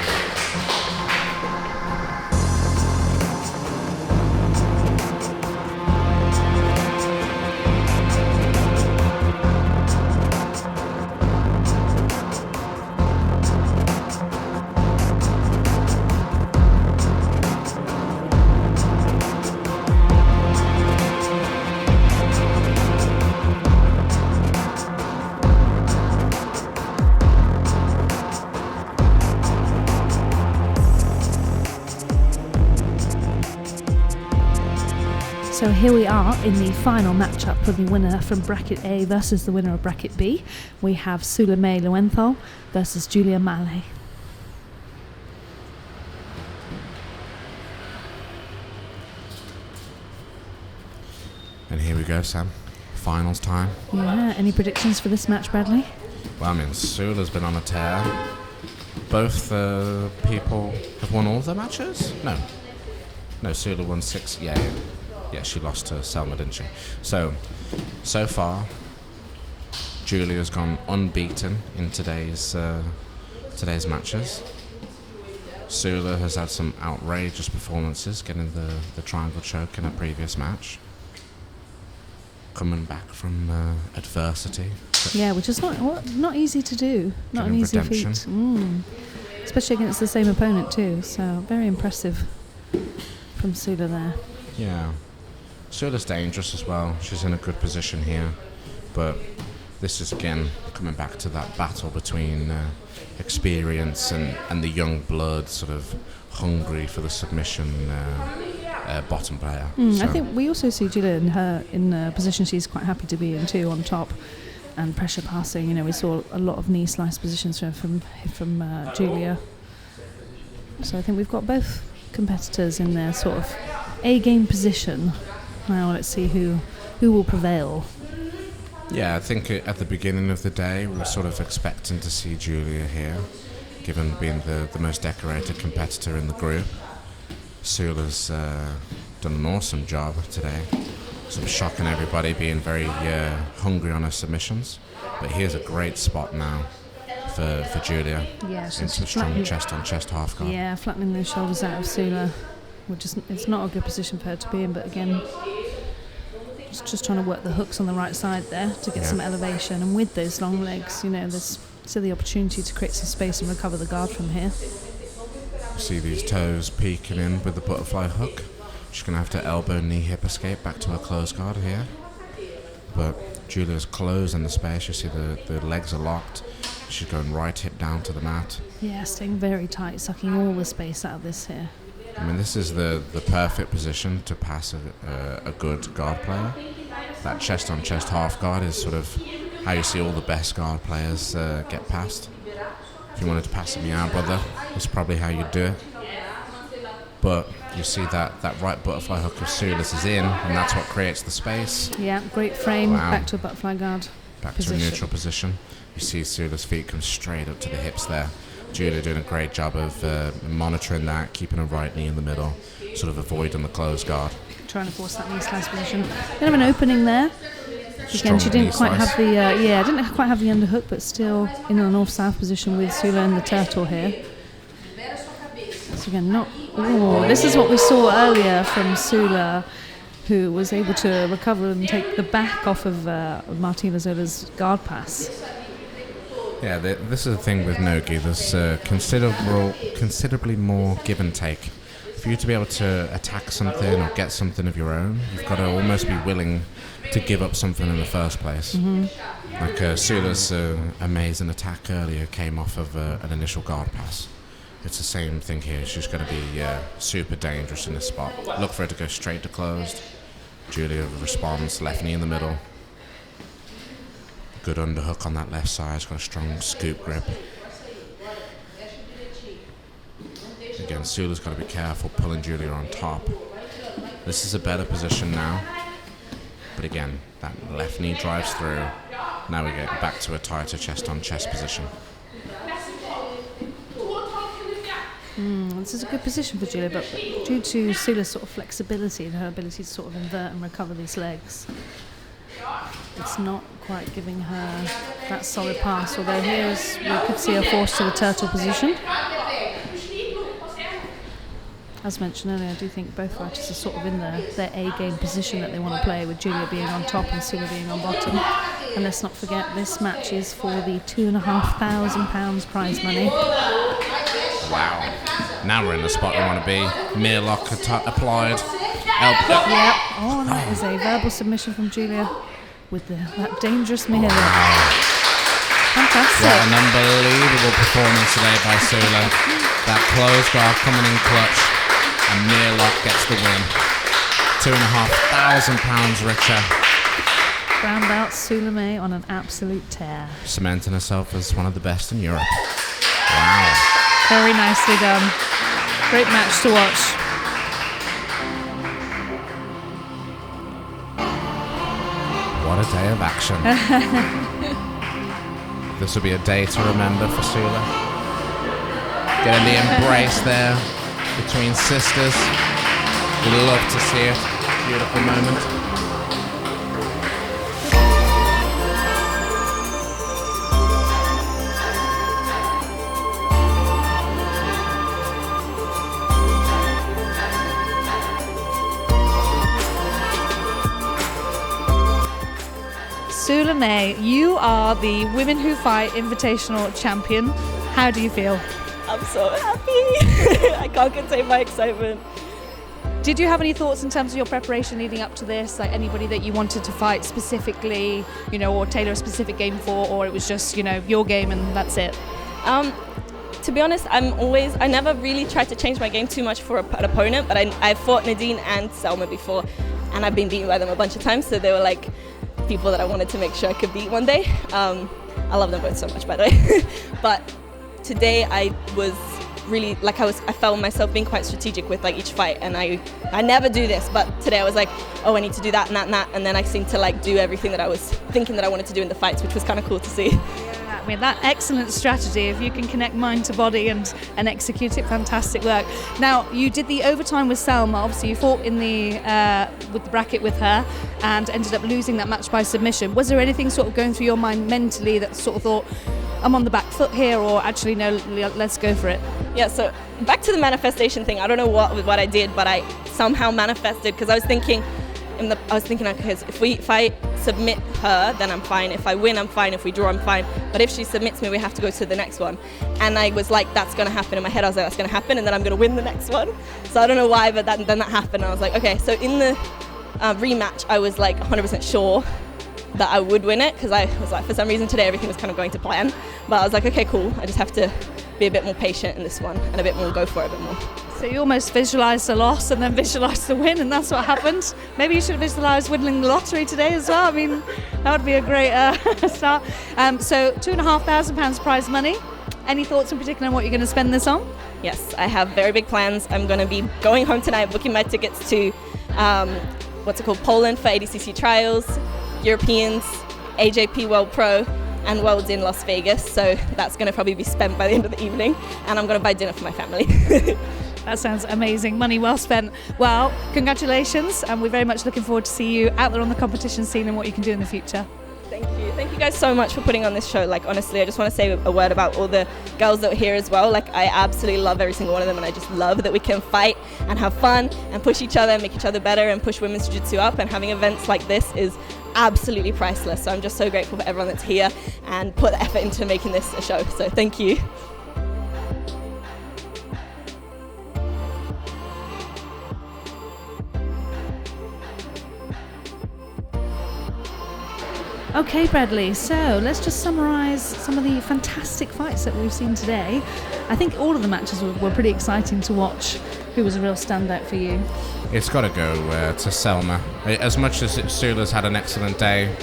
So here we are in the final matchup for the winner from bracket A versus the winner of bracket B. We have Zola Lowenthal versus Julia Malay. And here we go, Sam. Finals time. Yeah, any predictions for this match, Bradley? Well, I mean, Zola's been on a tear. Both people have won all their matches? No, Zola won 6. Yeah, she lost to Selma, didn't she? So far, Julia's gone unbeaten in today's matches. Zola has had some outrageous performances, getting the triangle choke in a previous match. Coming back from adversity. Yeah, which is not easy to do. Not an easy redemption. feat. Especially against the same opponent too. So very impressive from Zola there. Yeah. Zola's dangerous as well. She's in a good position here. But this is again coming back to that battle between experience and the young blood, sort of hungry for the submission bottom player. I think we also see Julia in a position she's quite happy to be in too, on top, and pressure passing. You know, we saw a lot of knee slice positions from Julia. So I think we've got both competitors in their sort of A-game position. Now let's see who will prevail. Yeah, I think at the beginning of the day we were sort of expecting to see Julia here, given being the most decorated competitor in the group. Zola's done an awesome job today, sort of shocking everybody, being very hungry on her submissions. But here's a great spot now for Julia. Yeah, she's into a strong chest-on-chest half guard. Yeah, flattening those shoulders out of Zola. It's not a good position for her to be in, but again, just trying to work the hooks on the right side there to get some elevation. And with those long legs, you know, there's still the opportunity to create some space and recover the guard from here. See these toes peeking in with the butterfly hook. She's going to have to elbow, knee, hip escape back to her closed guard here. But Julia's closing the space. You see the legs are locked. She's going right hip down to the mat. Yeah, staying very tight, sucking all the space out of this here. I mean, this is the perfect position to pass a good guard player. That chest-on-chest half guard is sort of how you see all the best guard players get passed. If you wanted to pass a meow brother, that's probably how you'd do it. But you see that right butterfly hook of Zola's is in, and that's what creates the space. Yeah, great frame, back to a butterfly guard. Back to a neutral position. You see Zola's feet come straight up to the hips there. Julia doing a great job of monitoring that, keeping her right knee in the middle, sort of avoiding the closed guard. Trying to force that knee slice position. Bit of an opening there. Again, she didn't quite have the didn't quite have the underhook, but still in a north-south position with Zola and the turtle here. So again, this is what we saw earlier from Zola, who was able to recover and take the back off of Martina Zola's guard pass. Yeah, this is the thing with Nogi. There's considerably more give and take. For you to be able to attack something or get something of your own, you've got to almost be willing to give up something in the first place. Mm-hmm. Like Zola's amazing attack earlier came off of an initial guard pass. It's the same thing here. She's going to be super dangerous in this spot. Look for her to go straight to closed. Julia responds, left knee in the middle. Good underhook on that left side. She's got a strong scoop grip. Again, Zola's got to be careful pulling Julia on top. This is a better position now. But again, that left knee drives through. Now we get back to a tighter chest-on-chest position. This is a good position for Julia, but due to Zola's sort of flexibility and her ability to sort of invert and recover these legs, it's not quite giving her that solid pass, although here we could see her forced to the turtle position. As mentioned earlier, I do think both fighters are sort of in their A-game position that they want to play, with Julia being on top and Zola being on bottom. And let's not forget, this match is for the £2,500 prize money. Wow. Now we're in the spot we want to be. Mere lock applied. Yep. Oh, that is a verbal submission from Julia with that dangerous mere lock. Fantastic. What an unbelievable performance today by Zola. That closed guard coming in clutch. And mere lock gets the win. £2,500 richer. Brown belt Zola May on an absolute tear. Cementing herself as one of the best in Europe. Wow. Very nicely done. Great match to watch. What a day of action. This will be a day to remember for Zola. Getting the embrace there between sisters. We love to see it. Beautiful moment. Zola May, you are the Women Who Fight Invitational champion. How do you feel? I'm so happy. I can't contain my excitement. Did you have any thoughts in terms of your preparation leading up to this? Like anybody that you wanted to fight specifically, or tailor a specific game for, or it was just, your game and that's it? To be honest, I never really tried to change my game too much for an opponent, but I fought Nadine and Selma before, and I've been beaten by them a bunch of times, so they were like people that I wanted to make sure I could beat one day. I love them both so much, by the way. But today I was really I felt myself being quite strategic with each fight, and I never do this, but today I was like, oh, I need to do that and that and that, and then I seemed to do everything that I was thinking that I wanted to do in the fights, which was kind of cool to see. I mean, that excellent strategy, if you can connect mind to body and execute it, fantastic work. Now, you did the overtime with Selma. Obviously, you fought in with the bracket with her and ended up losing that match by submission. Was there anything sort of going through your mind mentally that sort of thought, I'm on the back foot here, or actually, no, let's go for it? Yeah, so back to the manifestation thing. I don't know what I did, but I somehow manifested, because I was thinking, okay, if I submit her, then I'm fine. If I win, I'm fine. If we draw, I'm fine. But if she submits me, we have to go to the next one. And I was like, that's going to happen. In my head, I was like, that's going to happen, and then I'm going to win the next one. So I don't know why, but then that happened. I was like, okay. So in the rematch, I was 100% sure that I would win it, because I was like, for some reason today, everything was kind of going to plan. But I was like, okay, cool. I just have to be a bit more patient in this one and a bit more go for it a bit more. So you almost visualised the loss and then visualised the win, and that's what happened. Maybe you should have visualised winning the lottery today as well. I mean, that would be a great start. So £2,500 prize money. Any thoughts in particular on what you're going to spend this on? Yes, I have very big plans. I'm going to be going home tonight, booking my tickets to Poland for ADCC trials, Europeans, AJP World Pro, and Worlds in Las Vegas. So that's going to probably be spent by the end of the evening, and I'm going to buy dinner for my family. That sounds amazing. Money well spent. Well, congratulations, and we're very much looking forward to see you out there on the competition scene and what you can do in the future. Thank you. Thank you guys so much for putting on this show. Honestly, I just want to say a word about all the girls that are here as well. I absolutely love every single one of them, and I just love that we can fight and have fun and push each other and make each other better and push women's jiu-jitsu up, and having events like this is absolutely priceless. So I'm just so grateful for everyone that's here and put the effort into making this a show. So thank you. Okay, Bradley, so let's just summarise some of the fantastic fights that we've seen today. I think all of the matches were pretty exciting to watch. Who was a real standout for you? It's got to go to Selma. As much as Zola's had an excellent day,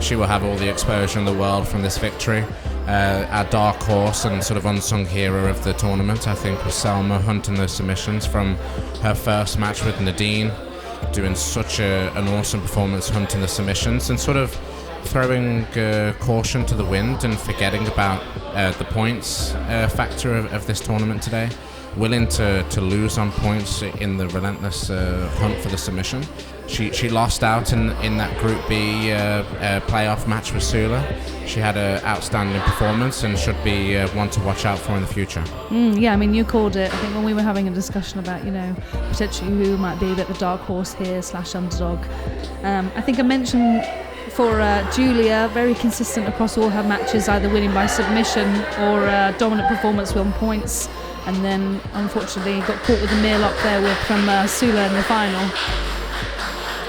she will have all the exposure in the world from this victory. Our dark horse and sort of unsung hero of the tournament, I think, was Selma, hunting those submissions from her first match with Nadine, doing such an awesome performance, hunting the submissions, and sort of throwing caution to the wind and forgetting about the points factor of this tournament today. Willing to lose on points in the relentless hunt for the submission. She lost out in that Group B playoff match with Zola. She had an outstanding performance and should be one to watch out for in the future. Yeah, I mean, you called it. I think when we were having a discussion about, potentially who might be a bit of a dark horse here / underdog. I think I mentioned for Julia, very consistent across all her matches, either winning by submission or dominant performance on points. And then, unfortunately, got caught with a mere lock there from Zola in the final.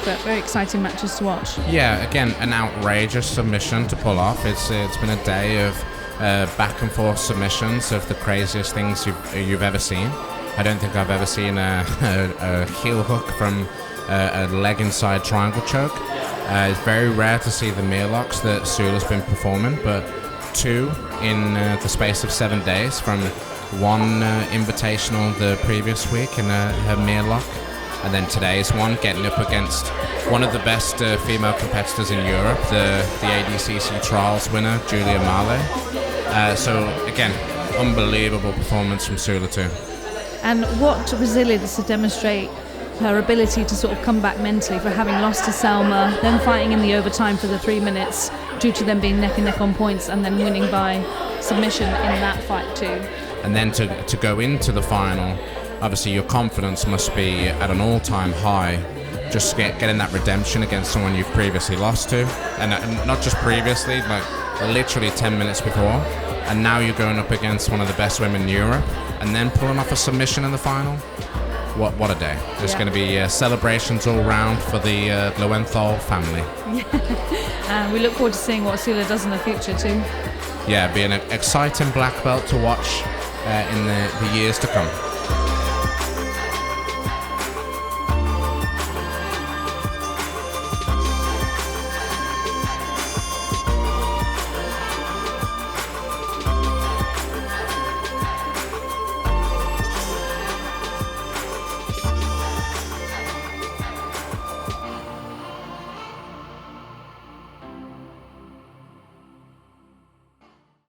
But very exciting matches to watch. Yeah, again, an outrageous submission to pull off. It's been a day of back and forth submissions of the craziest things you've ever seen. I don't think I've ever seen a heel hook from a leg inside triangle choke. It's very rare to see the mirror locks that Zola's been performing, but 2 in the space of 7 days, from 1 invitational the previous week in her mirror lock, and then today's one, getting up against one of the best female competitors in Europe, the ADCC trials winner, Julia Malay. So again, unbelievable performance from Zola too. And what resilience to demonstrate her ability to sort of come back mentally for having lost to Selma, then fighting in the overtime for the 3 minutes due to them being neck and neck on points, and then winning by submission in that fight too. And then to go into the final, obviously your confidence must be at an all-time high, just getting that redemption against someone you've previously lost to, and not just previously, like literally 10 minutes before, and now you're going up against one of the best women in Europe, and then pulling off a submission in the final. What a day. There's going to be celebrations all round for the Lowenthal family. And we look forward to seeing what Zola does in the future too. Yeah, be an exciting black belt to watch in the years to come.